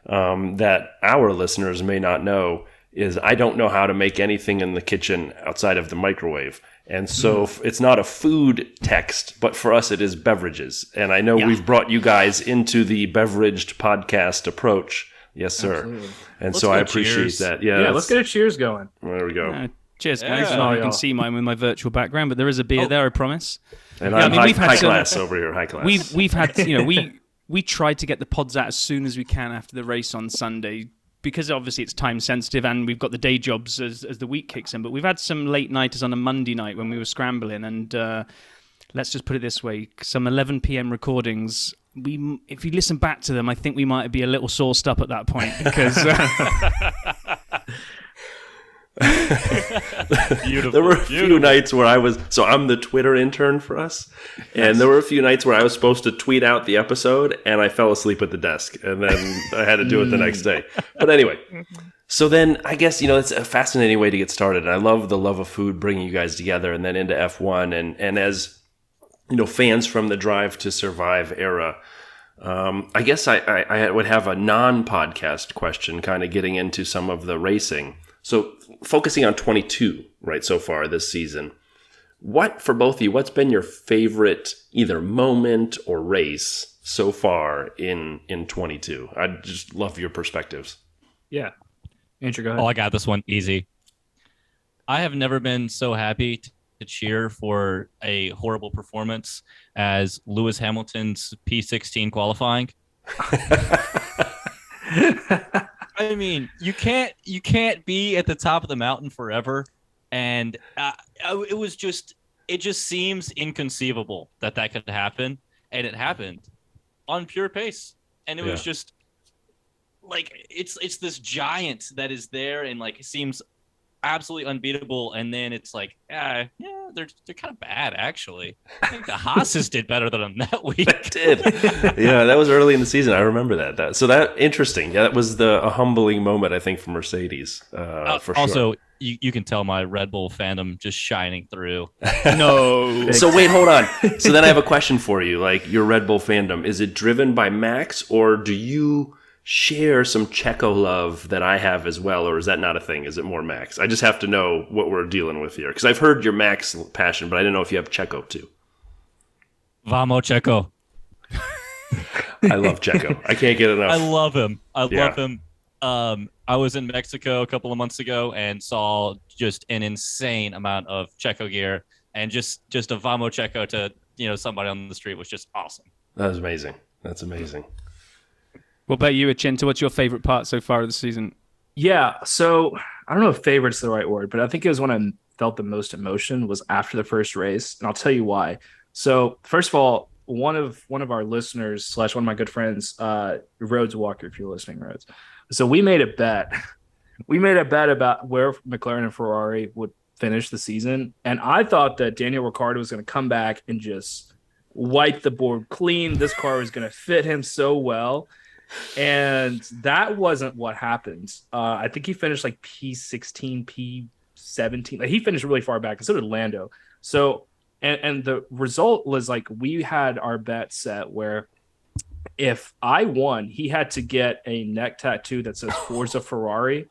that our listeners may not know is I don't know how to make anything in the kitchen outside of the microwave. And so it's not a food text, but for us it is beverages. And I know we've brought you guys into the beveraged podcast approach. Yes, sir. Absolutely. And Let's so I go appreciate cheers. that. Yeah, let's get a cheers going. There we go. Cheers, guys. Yeah. Not Oh, you can yeah. see mine with my virtual background, but there is a beer there, I promise. And Yeah, I I'm mean, we've had high some- class over here, high class. We've had we tried to get the pods out as soon as we can after the race on Sunday because obviously it's time sensitive and we've got the day jobs as the week kicks in. But we've had some late nighters on a Monday night when we were scrambling, and let's just put it this way: some 11 p.m. recordings. If you listen back to them, I think we might be a little sauced up at that point because. Beautiful. There were a few nights where I'm the Twitter intern for us, and there were a few nights where I was supposed to tweet out the episode, and I fell asleep at the desk, and then I had to do it the next day. But anyway, so then I guess, it's a fascinating way to get started. And I love the love of food bringing you guys together and then into F1. And as, fans from the Drive to Survive era, I guess I would have a non-podcast question kind of getting into some of the racing. So focusing on 22, right, so far this season, for both of you, what's been your favorite either moment or race so far in 22? I'd just love your perspectives. Yeah. Andrew, go ahead. Oh, I got this one easy. I have never been so happy to cheer for a horrible performance as Lewis Hamilton's P16 qualifying. I mean, you can't be at the top of the mountain forever, and it just seems inconceivable that could happen, and it happened on pure pace, and it was just like it's this giant that is there and like seems absolutely unbeatable, and then it's like they're kind of bad actually. I think the Haas's did better than them that week. Did. Yeah, that was early in the season. I remember that. So that interesting. Yeah, that was a humbling moment, I think, for Mercedes. For sure. Also, you can tell my Red Bull fandom just shining through. No. So wait, hold on. So then I have a question for you. Like your Red Bull fandom, is it driven by Max, or do you share some Checo love that I have as well, or is that not a thing? Is it more Max? I just have to know what we're dealing with here because I've heard your Max passion, but I didn't know if you have Checo too. Vamos, Checo. I love Checo. I can't get enough. I love him. Yeah. Love him. I was in Mexico a couple of months ago and saw just an insane amount of Checo gear, and just a Vamos Checo to somebody on the street was just awesome. That was amazing. That's amazing. What about you, Achinta? What's your favorite part so far of the season? Yeah, so I don't know if favorite's the right word, but I think it was when I felt the most emotion was after the first race, and I'll tell you why. So first of all, one of our listeners / one of my good friends, Rhodes Walker, if you're listening, Rhodes. So we made a bet. We made a bet about where McLaren and Ferrari would finish the season, and I thought that Daniel Ricciardo was going to come back and just wipe the board clean. This car was going to fit him so well. And that wasn't what happened. I think he finished like P16, P17. Like he finished really far back, and so did Lando. So, and the result was like we had our bet set where if I won, he had to get a neck tattoo that says Forza Ferrari.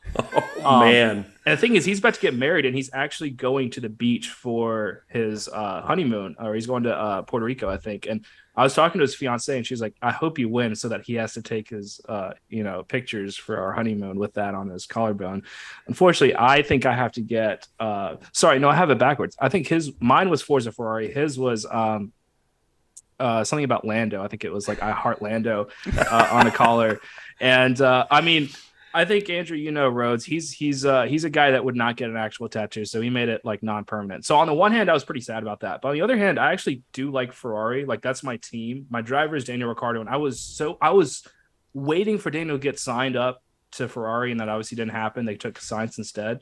Oh, man. And the thing is, he's about to get married, and he's actually going to the beach for his honeymoon, or he's going to Puerto Rico, I think. And I was talking to his fiance, and she's like, "I hope you win, so that he has to take his, pictures for our honeymoon with that on his collarbone." Unfortunately, I think I have to get. Sorry, no, I have it backwards. I think mine was Forza Ferrari. His was something about Lando. I think it was like "I Heart Lando" on the collar. And I mean, I think Andrew, Rhodes, he's a guy that would not get an actual tattoo, so he made it like non-permanent. So on the one hand, I was pretty sad about that, but on the other hand, I actually do like Ferrari. Like that's my team. My driver is Daniel Ricciardo, and I was waiting for Daniel to get signed up to Ferrari, and that obviously didn't happen. They took Sainz instead.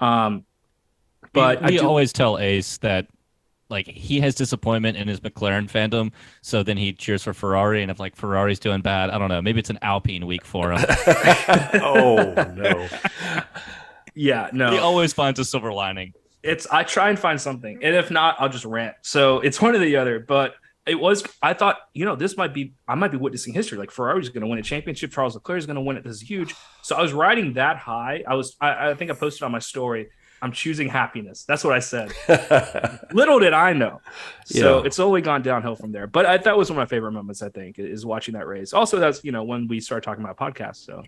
But we always tell Ace that like he has disappointment in his McLaren fandom, so then he cheers for Ferrari, and if like Ferrari's doing bad, I don't know, maybe it's an Alpine week for him. Oh no. Yeah, no. He always finds a silver lining. I try and find something, and if not, I'll just rant. So it's one or the other. But I thought, I might be witnessing history. Like Ferrari's going to win a championship. Charles Leclerc is going to win it. This is huge. So I was riding that high. I think I posted on my story, I'm choosing happiness. That's what I said. Little did I know. So it's only gone downhill from there. But that was one of my favorite moments, I think, is watching that race. Also, that's, when we started talking about podcasts. So,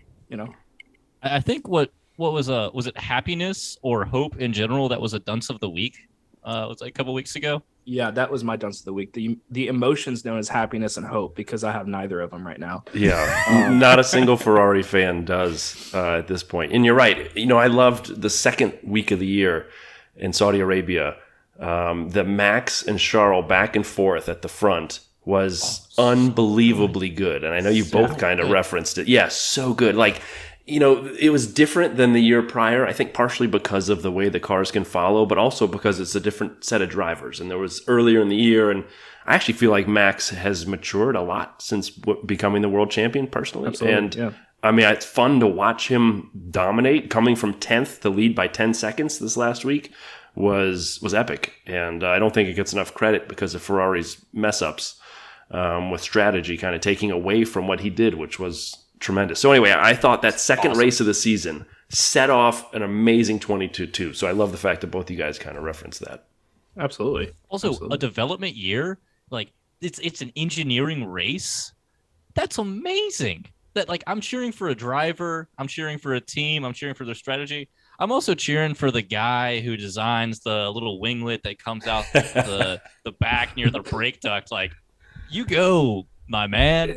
I think what was it happiness or hope in general that was a dunce of the week? Was like a couple weeks ago. Yeah, that was my dunce of the week. The emotions known as happiness and hope, because I have neither of them right now. Yeah, not a single Ferrari fan does at this point. And you're right. I loved the second week of the year in Saudi Arabia. The Max and Charles back and forth at the front was unbelievably good. And I know you both kind of referenced it. Yeah, so good. Like, it was different than the year prior, I think partially because of the way the cars can follow, but also because it's a different set of drivers. And there was earlier in the year, and I actually feel like Max has matured a lot since becoming the world champion personally. Absolutely, and yeah. I mean, it's fun to watch him dominate. Coming from 10th to lead by 10 seconds this last week was epic. And I don't think it gets enough credit because of Ferrari's mess-ups with strategy kind of taking away from what he did, which was tremendous. So anyway, I thought that second race of the season set off an amazing 22-2. So I love the fact that both you guys kind of referenced that. Absolutely. Also, a development year, like it's an engineering race. That's amazing. That like I'm cheering for a driver, I'm cheering for a team, I'm cheering for their strategy. I'm also cheering for the guy who designs the little winglet that comes out the back near the brake duct. Like, you go, my man.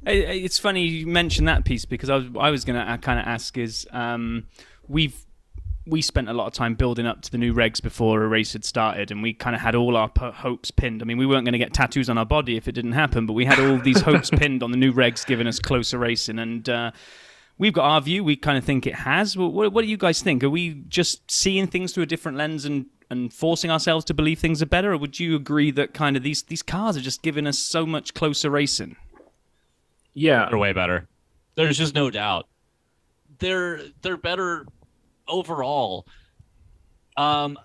It's funny you mentioned that piece, because I was going to kind of ask is we spent a lot of time building up to the new regs before a race had started, and we kind of had all our hopes pinned. I mean, we weren't going to get tattoos on our body if it didn't happen, but we had all these hopes pinned on the new regs giving us closer racing, and we've got our view. We kind of think it has. What do you guys think? Are we just seeing things through a different lens and forcing ourselves to believe things are better, or would you agree that kind of these cars are just giving us so much closer racing? Yeah, they're way better. There's just no doubt. They're better overall. I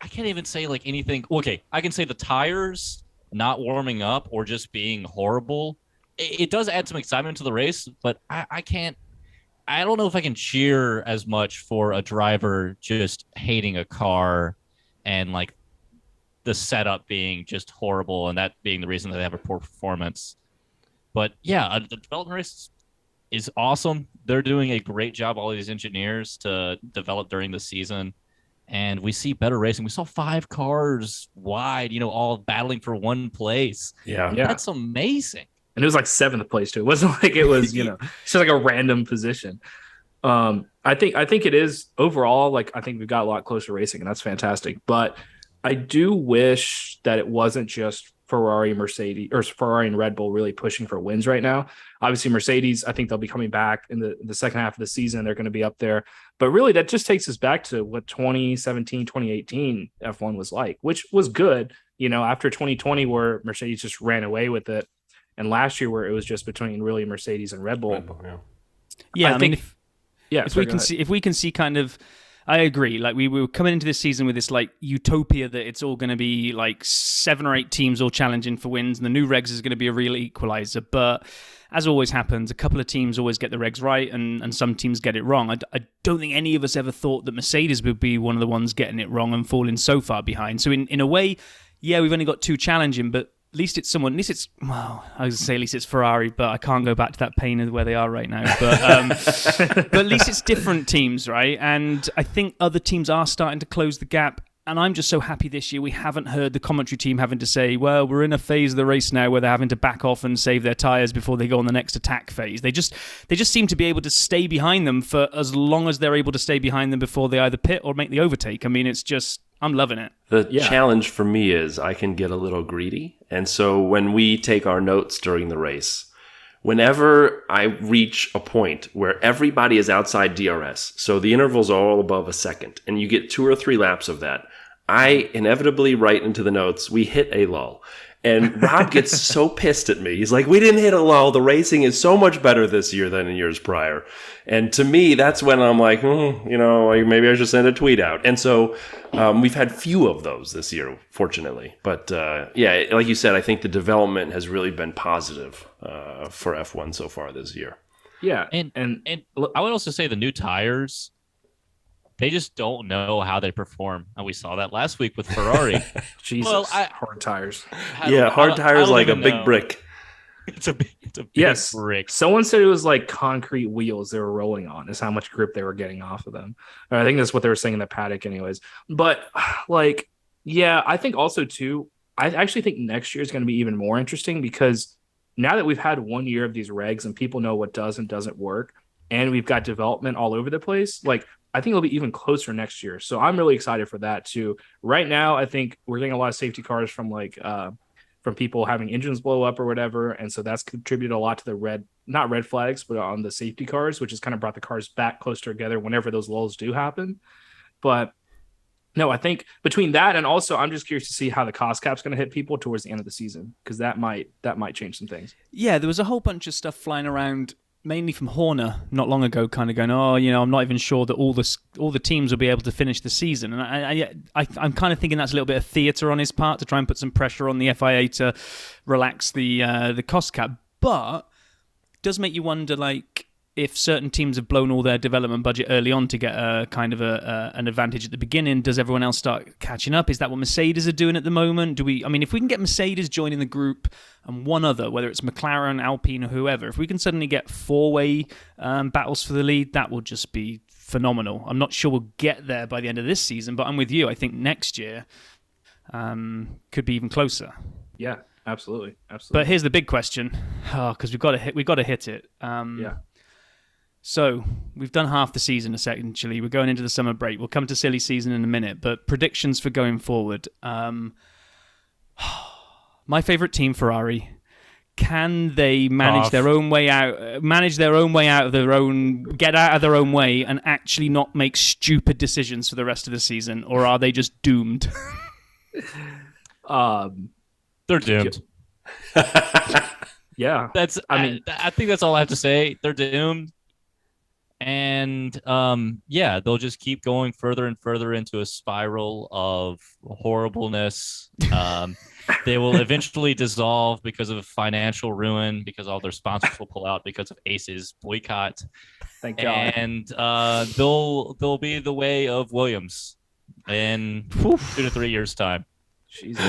can't even say like anything. Okay, I can say the tires not warming up or just being horrible. It does add some excitement to the race, but I can't. I don't know if I can cheer as much for a driver just hating a car and like the setup being just horrible and that being the reason that they have a poor performance. But yeah, the development race is awesome. They're doing a great job, all of these engineers, to develop during the season. And we see better racing. We saw 5 cars wide, all battling for one place. Yeah. That's amazing. And it was like 7th place too. It wasn't like it was, it's just like a random position. I think it is overall, like, I think we've got a lot closer racing, and that's fantastic. But I do wish that it wasn't just Ferrari, Mercedes, or Ferrari and Red Bull really pushing for wins right now. Obviously, Mercedes, I think they'll be coming back in the second half of the season. They're going to be up there. But really, that just takes us back to what 2017, 2018 F1 was like, which was good, after 2020, where Mercedes just ran away with it. And last year, where it was just between really Mercedes and Red Bull. Yeah, I mean, if we can see kind of, I agree. Like we were coming into this season with this like utopia that it's all going to be like 7 or 8 teams all challenging for wins, and the new regs is going to be a real equalizer. But as always happens, a couple of teams always get the regs right, and some teams get it wrong. I don't think any of us ever thought that Mercedes would be one of the ones getting it wrong and falling so far behind. So in a way, yeah, we've only got 2 challenging, but at least it's someone. At least it's, well, I was going to say at least it's Ferrari, but I can't go back to that pain of where they are right now. But at least it's different teams, right? And I think other teams are starting to close the gap. And I'm just so happy this year we haven't heard the commentary team having to say, well, we're in a phase of the race now where they're having to back off and save their tyres before they go on the next attack phase. They just seem to be able to stay behind them for as long as they're able to stay behind them before they either pit or make the overtake. I mean, it's just, I'm loving it. The challenge for me is I can get a little greedy. And so when we take our notes during the race, whenever I reach a point where everybody is outside DRS, so the intervals are all above a second, and you get 2 or 3 laps of that, I inevitably write into the notes, we hit a lull. And Rob gets so pissed at me. He's like, we didn't hit a lull. The racing is so much better this year than in years prior. And to me, that's when I'm like, like maybe I should send a tweet out. And so we've had few of those this year, fortunately. But yeah, like you said, I think the development has really been positive for F1 so far this year. Yeah. And I would also say the new tires, they just don't know how they perform. And we saw that last week with Ferrari. Jesus, hard tires. Hard tires like a big brick. It's a big brick. Someone said it was like concrete wheels they were rolling on, is how much grip they were getting off of them. I think that's what they were saying in the paddock anyways. But like, yeah, I think also too, I actually think next year is going to be even more interesting because now that we've had 1 year of these regs and people know what does and doesn't work, and we've got development all over the place, like I think it'll be even closer next year. So I'm really excited for that too. Right now, I think we're getting a lot of safety cars from from people having engines blow up or whatever. And so that's contributed a lot to the not red flags, but on the safety cars, which has kind of brought the cars back closer together whenever those lulls do happen. But no, I think between that and also I'm just curious to see how the cost cap's going to hit people towards the end of the season, because that might change some things. Yeah, there was a whole bunch of stuff flying around, mainly from Horner not long ago, kind of going, I'm not even sure that all the teams will be able to finish the season. And I'm kind of thinking that's a little bit of theatre on his part to try and put some pressure on the FIA to relax the cost cap. But it does make you wonder, like, if certain teams have blown all their development budget early on to get a kind of an advantage at the beginning, does everyone else start catching up? Is that what Mercedes are doing at the moment? If we can get Mercedes joining the group and one other, whether it's McLaren, Alpine, or whoever, if we can suddenly get 4-way battles for the lead, that will just be phenomenal. I'm not sure we'll get there by the end of this season, but I'm with you. I think next year could be even closer. Yeah, absolutely. But here's the big question, because we've got to hit it. Yeah. So we've done half the season essentially. We're going into the summer break. We'll come to silly season in a minute, but predictions for going forward. My favorite team, Ferrari. Can they manage their own way out? Get out of their own way, and actually not make stupid decisions for the rest of the season, or are they just doomed? They're doomed. Yeah, I think that's all I have to say. They're doomed. And they'll just keep going further and further into a spiral of horribleness. They will eventually dissolve because of financial ruin, because all their sponsors will pull out because of Ace's boycott. Thank God. And they'll be the way of Williams in 2 to 3 years' time. Jesus.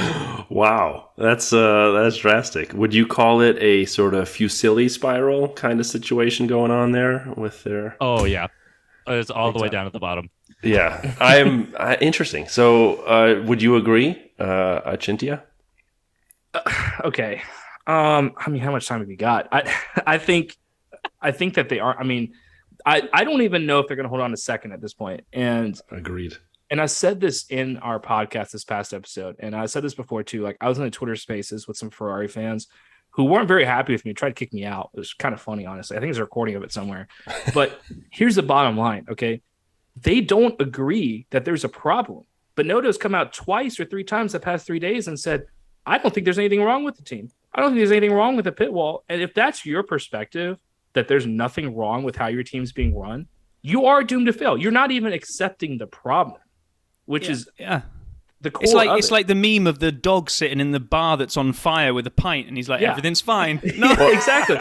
Wow, that's drastic. Would you call it a sort of Fusilli spiral kind of situation going on there with their? Oh yeah, it's all the way down at the bottom. Yeah, I'm interesting. So, would you agree, Cintia? Okay. How much time have you got? I think that they are. I don't even know if they're going to hold on a second at this point. And agreed. And I said this in our podcast this past episode, and I said this before too. Like, I was in the Twitter Spaces with some Ferrari fans who weren't very happy with me, tried to kick me out. It was kind of funny, honestly. I think there's a recording of it somewhere. But here's the bottom line, okay? They don't agree that there's a problem. But Noto's come out twice or 3 times the past 3 days and said, I don't think there's anything wrong with the team. I don't think there's anything wrong with the pit wall. And if that's your perspective, that there's nothing wrong with how your team's being run, you are doomed to fail. You're not even accepting the problem. Which is the core it's like the meme of the dog sitting in the bar that's on fire with a pint, and he's like, everything's fine. No, exactly.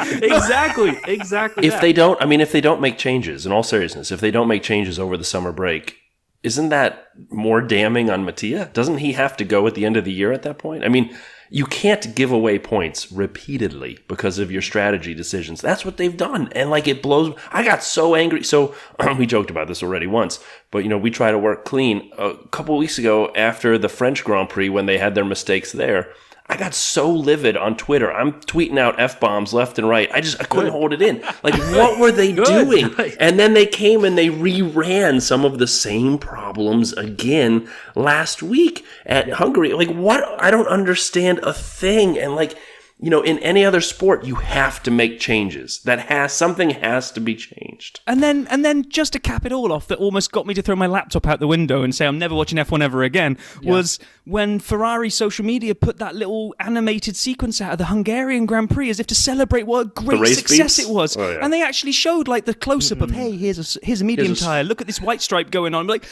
If they don't make changes, in all seriousness, if they don't make changes over the summer break, isn't that more damning on Mattia? Doesn't he have to go at the end of the year at that point? I mean, you can't give away points repeatedly because of your strategy decisions. That's what they've done. And it blows. I got so angry. So we joked about this already once, but we try to work clean. A couple of weeks ago after the French Grand Prix, when they had their mistakes there, I got so livid on Twitter. I'm tweeting out F-bombs left and right. I couldn't hold it in. What were they doing? And then they came and they reran some of the same problems again last week at Hungary. What? I don't understand a thing. And in any other sport, you have to make changes. Something has to be changed. And then just to cap it all off, that almost got me to throw my laptop out the window and say I'm never watching F1 ever again, was when Ferrari social media put that little animated sequence out of the Hungarian Grand Prix as if to celebrate what a great success it was. Oh, yeah. And they actually showed like the close-up of, hey, here's a medium tyre, look at this white stripe going on. Like,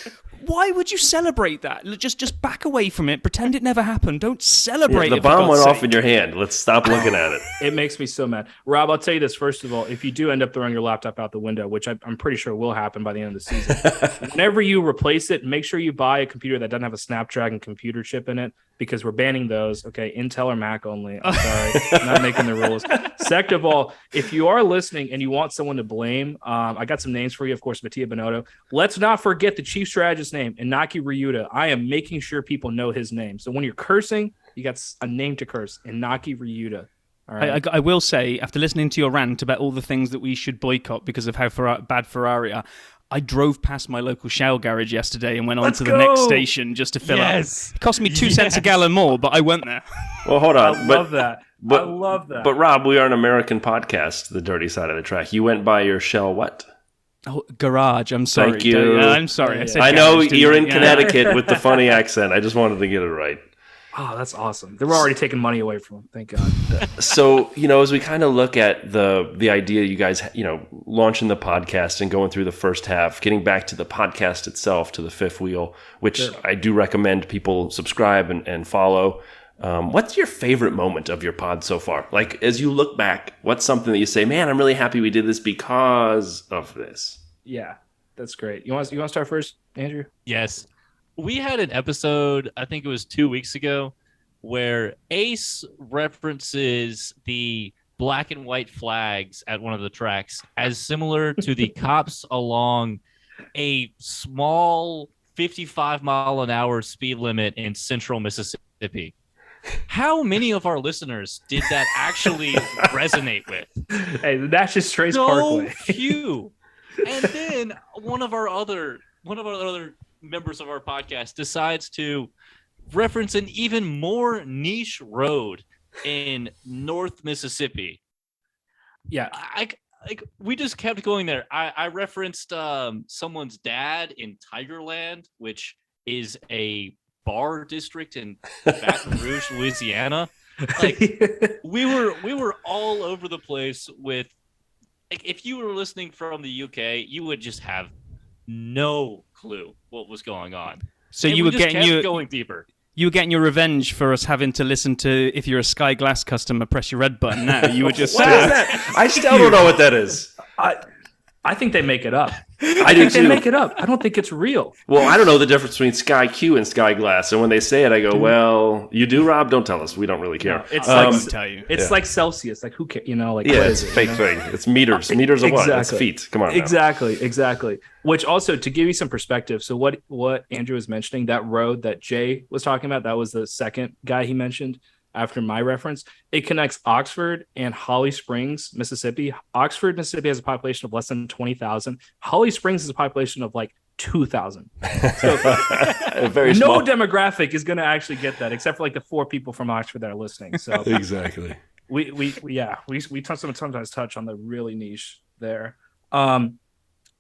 why would you celebrate that? Just back away from it, pretend it never happened. Don't celebrate it. The bomb went off in your hand. Let's stop looking at it. It makes me so mad. Rob, I'll tell you this, first of all, if you do end up throwing your laptop out the window, which I'm pretty sure will happen by the end of the season, whenever you replace it, make sure you buy a computer that doesn't have a Snapdragon computer chip in it, because we're banning those. Okay, Intel or Mac only. I'm sorry, I'm not making the rules. Second of all, if you are listening and you want someone to blame, I got some names for you. Of course, Mattia Binotto. Let's not forget the chief strategist's name, Inaki Ryuta. I am making sure people know his name. So when you're cursing, you got a name to curse, Inaki Ryuta. All right. I will say, after listening to your rant about all the things that we should boycott because of how bad Ferrari are, I drove past my local Shell garage yesterday and went on to the next station just to fill up. It cost me 2 cents a gallon more, but I went there. Well, hold on. I love that. I love that. But Rob, we are an American podcast, The Dirty Side of the Track. You went by your Shell what? Oh, garage. I'm sorry. Thank you. I'm sorry. I know you're in Connecticut with the funny accent. I just wanted to get it right. Oh, that's awesome. They were already taking money away from him. Thank God. So, as we kind of look at the idea, you guys, launching the podcast and going through the first half, getting back to the podcast itself, to the fifth wheel, which I do recommend people subscribe and follow. What's your favorite moment of your pod so far? Like, as you look back, what's something that you say, man, I'm really happy we did this because of this? Yeah, that's great. You want to start first, Andrew? Yes. We had an episode, I think it was 2 weeks ago, where Ace references the black and white flags at one of the tracks as similar to the cops along a small 55-mile-an-hour speed limit in central Mississippi. How many of our listeners did that actually resonate with? Hey, the Natchez Trace So Parkway. few. And then one of our other members of our podcast decides to reference an even more niche road in North Mississippi. Yeah. We just kept going there. I referenced someone's dad in Tigerland, which is a bar district in Baton Rouge, Louisiana. Like, we were all over the place with, like, if you were listening from the UK, you would just have no clue what was going on. So and you we were just getting kept going deeper. You were getting your revenge for us having to listen to, if you're a Sky Glass customer, press your red button now. You were just... What is that? I still don't know what that is. I think they make it up. I do think too. they make it up. I don't think it's real. Well, I don't know the difference between Sky Q and Sky Glass. And when they say it, I go, well, you do, Rob? Don't tell us. We don't really care. No, it's I like won't tell you. It's like Celsius. Like, who cares? Like, yeah, what it's is a it, fake thing. It's meters. Meters of what? It's Exactly. feet. Come on now. Exactly. Which also, to give you some perspective, so what Andrew was mentioning, that road that Jay was talking about, that was the second guy he mentioned after my reference. It connects Oxford and Holly Springs, Mississippi. Oxford, Mississippi has a population of less than 20,000. Holly Springs has a population of like 2,000. So Very no small. demographic is going to actually get that, except for like the 4 people from Oxford that are listening. So Exactly. we sometimes touch on the really niche there. To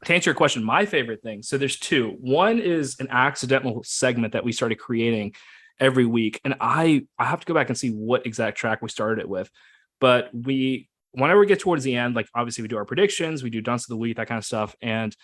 answer your question, my favorite thing. So there's 2. One is an accidental segment that we started creating every week, and I have to go back and see what exact track we started it with. But whenever we get towards the end, like obviously we do our predictions, we do dunce of the week, that kind of stuff. And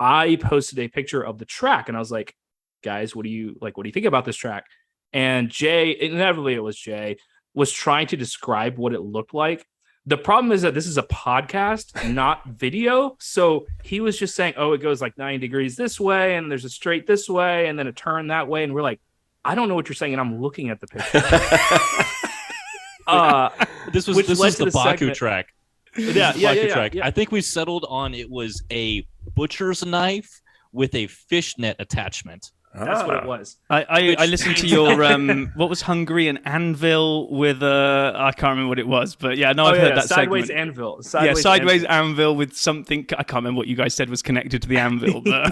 I posted a picture of the track, and I was like, guys, what do you think about this track? And Jay, inevitably it was Jay, was trying to describe what it looked like. The problem is that this is a podcast, not video. So he was just saying, oh, it goes like 90 degrees this way, and there's a straight this way, and then a turn that way. And we're like, I don't know what you're saying, and I'm looking at the picture. This was the Baku track. Track. Yeah. I think we settled on it was a butcher's knife with a fishnet attachment. That's what it was. I listened to your what was Hungarian anvil with I can't remember what it was, but yeah, no, I've heard that sideways segment. anvil. Sideways anvil with something. I can't remember what you guys said was connected to the anvil, but.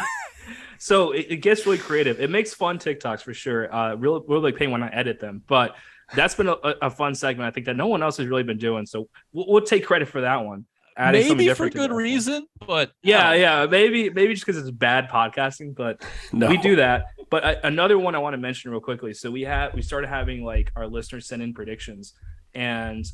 So it gets really creative. It makes fun TikToks for sure. Really paying when I edit them. But that's been a fun segment. I think that no one else has really been doing. So we'll take credit for that one. Adding something Maybe for different to good that one. reason, but Yeah, maybe just because it's bad podcasting, but No. we do that. But another one I want to mention real quickly. So we started having like our listeners send in predictions, and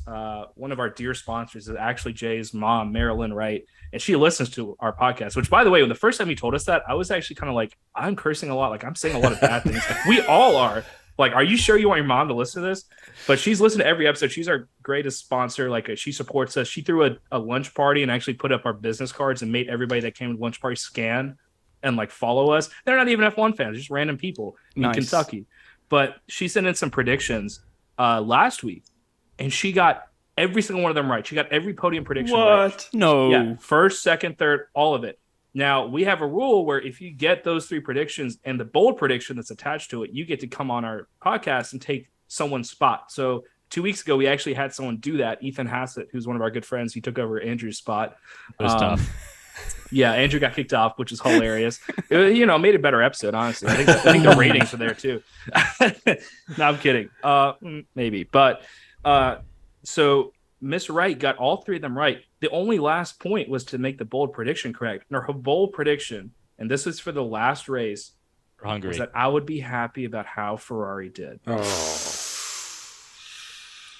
one of our dear sponsors is actually Jay's mom, Marilyn Wright, and she listens to our podcast. Which, by the way, when the first time he told us that, I was actually kind of like, I'm cursing a lot, like I'm saying a lot of bad things. Like, we all are. Like, are you sure you want your mom to listen to this? But she's listened to every episode. She's our greatest sponsor. Like, she supports us. She threw a lunch party and actually put up our business cards and made everybody that came to the lunch party scan and like follow us. They're not even F1 fans, just random people in Kentucky. But she sent in some predictions last week, and she got every single one of them right. She got every podium prediction right. No. Yeah, first, second, third, all of it. Now, we have a rule where if you get those 3 predictions and the bold prediction that's attached to it, you get to come on our podcast and take someone's spot. So 2 weeks ago, we actually had someone do that. Ethan Hassett, who's one of our good friends, he took over Andrew's spot. It was tough. Yeah, Andrew got kicked off, which is hilarious. It, made a better episode, honestly. I think the ratings are there, too. No, I'm kidding. Maybe. But so Miss Wright got all 3 of them right. The only last point was to make the bold prediction correct. And her bold prediction, and this is for the last race, Hungary. was that I would be happy about how Ferrari did.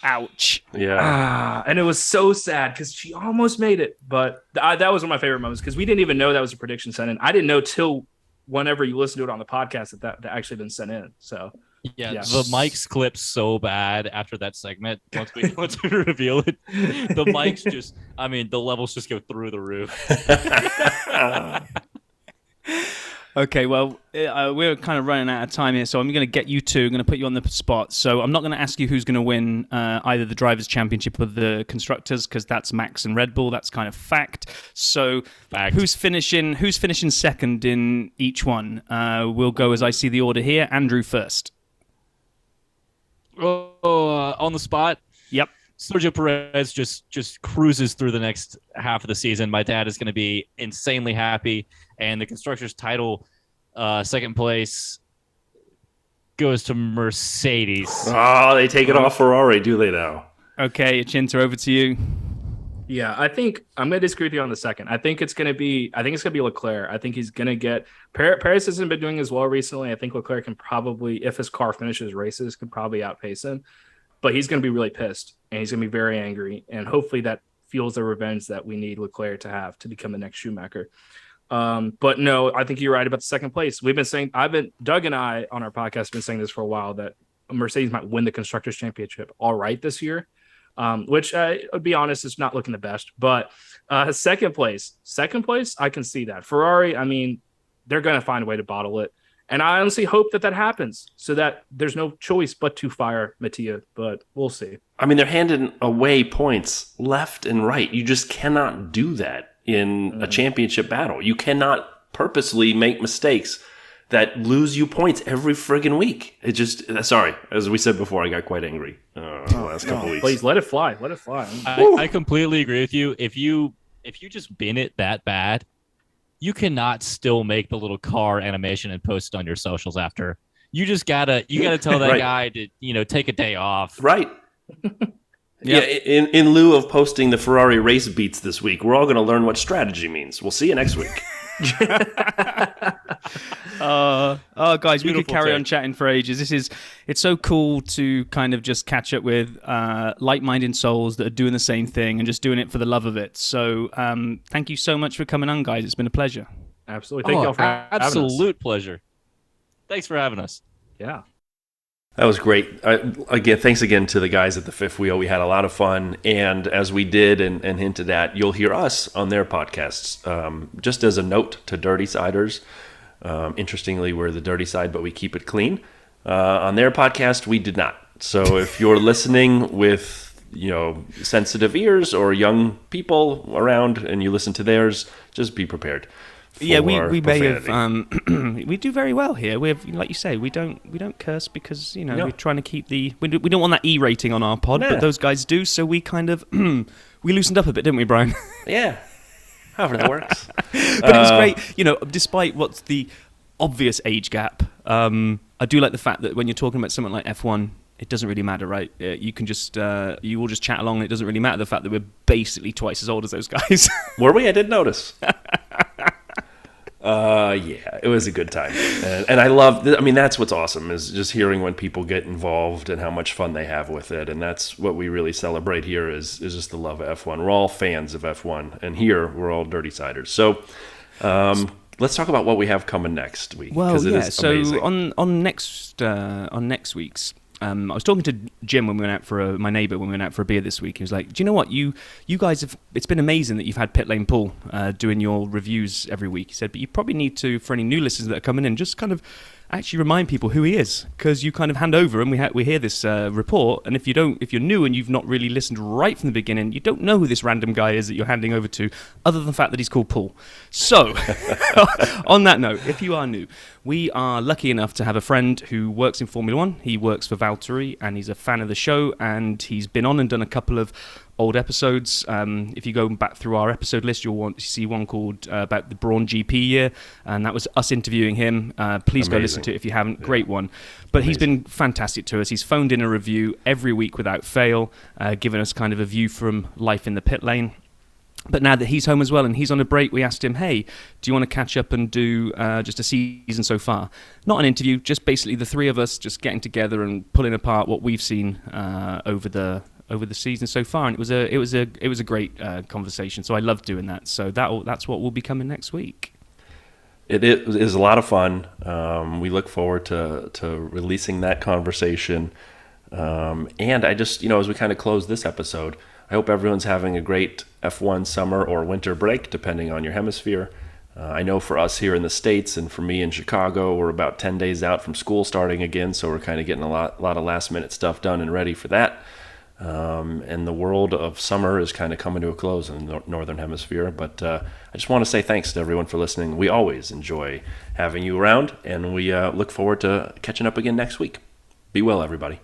Ouch. Yeah. And it was so sad because she almost made it. But that was one of my favorite moments because we didn't even know that was a prediction sent in. I didn't know till whenever you listen to it on the podcast that actually been sent in. So yeah, the mics clipped so bad after that segment. Once we reveal it, the mics just, the levels just go through the roof. Okay, well, we're kind of running out of time here, so I'm going to get you two. I'm going to put you on the spot. So I'm not going to ask you who's going to win either the Drivers' Championship or the Constructors, because that's Max and Red Bull. That's kind of fact. So who's finishing second in each one? We'll go as I see the order here. Andrew first. On the spot. Yep. Sergio Perez just cruises through the next half of the season. My dad is going to be insanely happy. And the Constructors' title, second place, goes to Mercedes. Oh, they take it off Ferrari, do they now? Okay, Chinta, over to you. Yeah, I think I'm going to disagree with you on the second. I think it's going to be Leclerc. I think he's going to get Perez hasn't been doing as well recently. I think Leclerc can probably, if his car finishes races, could probably outpace him. But he's going to be really pissed and he's going to be very angry. And hopefully that fuels the revenge that we need Leclerc to have to become the next Schumacher. But no, I think you're right about the second place. Doug and I on our podcast have been saying this for a while that Mercedes might win the Constructors' Championship all right this year. Which, to be honest, is not looking the best. But second place, I can see that. Ferrari, they're going to find a way to bottle it. And I honestly hope that happens so that there's no choice but to fire Mattia. But we'll see. They're handing away points left and right. You just cannot do that in a championship battle. You cannot purposely make mistakes that lose you points every friggin' week. It just, sorry, as we said before, I got quite angry the last couple weeks. Please let it fly. I completely agree with you. If you just bin it that bad, you cannot still make the little car animation and post it on your socials after. You just gotta tell that right. guy to take a day off. Right. Yeah, in lieu of posting the Ferrari race beats this week, we're all going to learn what strategy means. We'll see you next week. Guys, we could carry take. on chatting for ages. It's so cool to kind of just catch up with like-minded souls that are doing the same thing and just doing it for the love of it. So thank you so much for coming on, guys. It's been a pleasure. Absolutely. Thank you all for having us. Absolute pleasure. Thanks for having us. Yeah. That was great. Thanks again to the guys at the Fifth Wheel. We had a lot of fun, and as we did and hinted at, you'll hear us on their podcasts. Just as a note to Dirty Siders, interestingly, we're the dirty side, but we keep it clean. On their podcast, we did not. So if you're listening with sensitive ears or young people around, and you listen to theirs, just be prepared. Yeah, we may have we do very well here. We have, like you say, we don't curse because we're trying to keep we don't want that E rating on our pod, but those guys do. So we kind of we loosened up a bit, didn't we, Brian? Yeah, however that works. But it was great. Despite what's the obvious age gap, I do like the fact that when you're talking about something like F1, it doesn't really matter, right? You can just you will just chat along. And it doesn't really matter the fact that we're basically twice as old as those guys. Were we? I didn't notice. Yeah, it was a good time, and I love. I mean, that's what's awesome is just hearing when people get involved and how much fun they have with it, and that's what we really celebrate here is just the love of F1. We're all fans of F1, and here we're all dirty siders. So, let's talk about what we have coming next week. Well, it yeah. is So amazing. on next week's. I was talking to Jim when we went out for my neighbour when we went out for a beer this week. He was like, "Do you know what you guys have? It's been amazing that you've had Pit Lane Paul doing your reviews every week." He said, "But you probably need to, for any new listeners that are coming in, just kind of actually remind people who he is, because you kind of hand over and we hear this report, and if you're new and you've not really listened right from the beginning, you don't know who this random guy is that you're handing over to, other than the fact that he's called Paul." So, on that note, if you are new, we are lucky enough to have a friend who works in Formula One. He works for Valtteri, and he's a fan of the show, and he's been on and done a couple of old episodes. If you go back through our episode list, you'll want to see one called about the Braun GP year, and that was us interviewing him. Please go listen to it if you haven't. Great one. But he's been fantastic to us. He's phoned in a review every week without fail, giving us kind of a view from life in the pit lane. But now that he's home as well and he's on a break, we asked him, hey, do you want to catch up and do just a season so far? Not an interview, just basically the three of us just getting together and pulling apart what we've seen over the season so far. And it was a great conversation. So I love doing that. So that's what will be coming next week. It is a lot of fun. We look forward to releasing that conversation. And I just, as we kind of close this episode, I hope everyone's having a great F1 summer or winter break, depending on your hemisphere. I know for us here in the States and for me in Chicago, we're about 10 days out from school starting again, so we're kind of getting a lot of last-minute stuff done and ready for that. And the world of summer is kind of coming to a close in the Northern Hemisphere. But I just want to say thanks to everyone for listening. We always enjoy having you around, and we look forward to catching up again next week. Be well, everybody.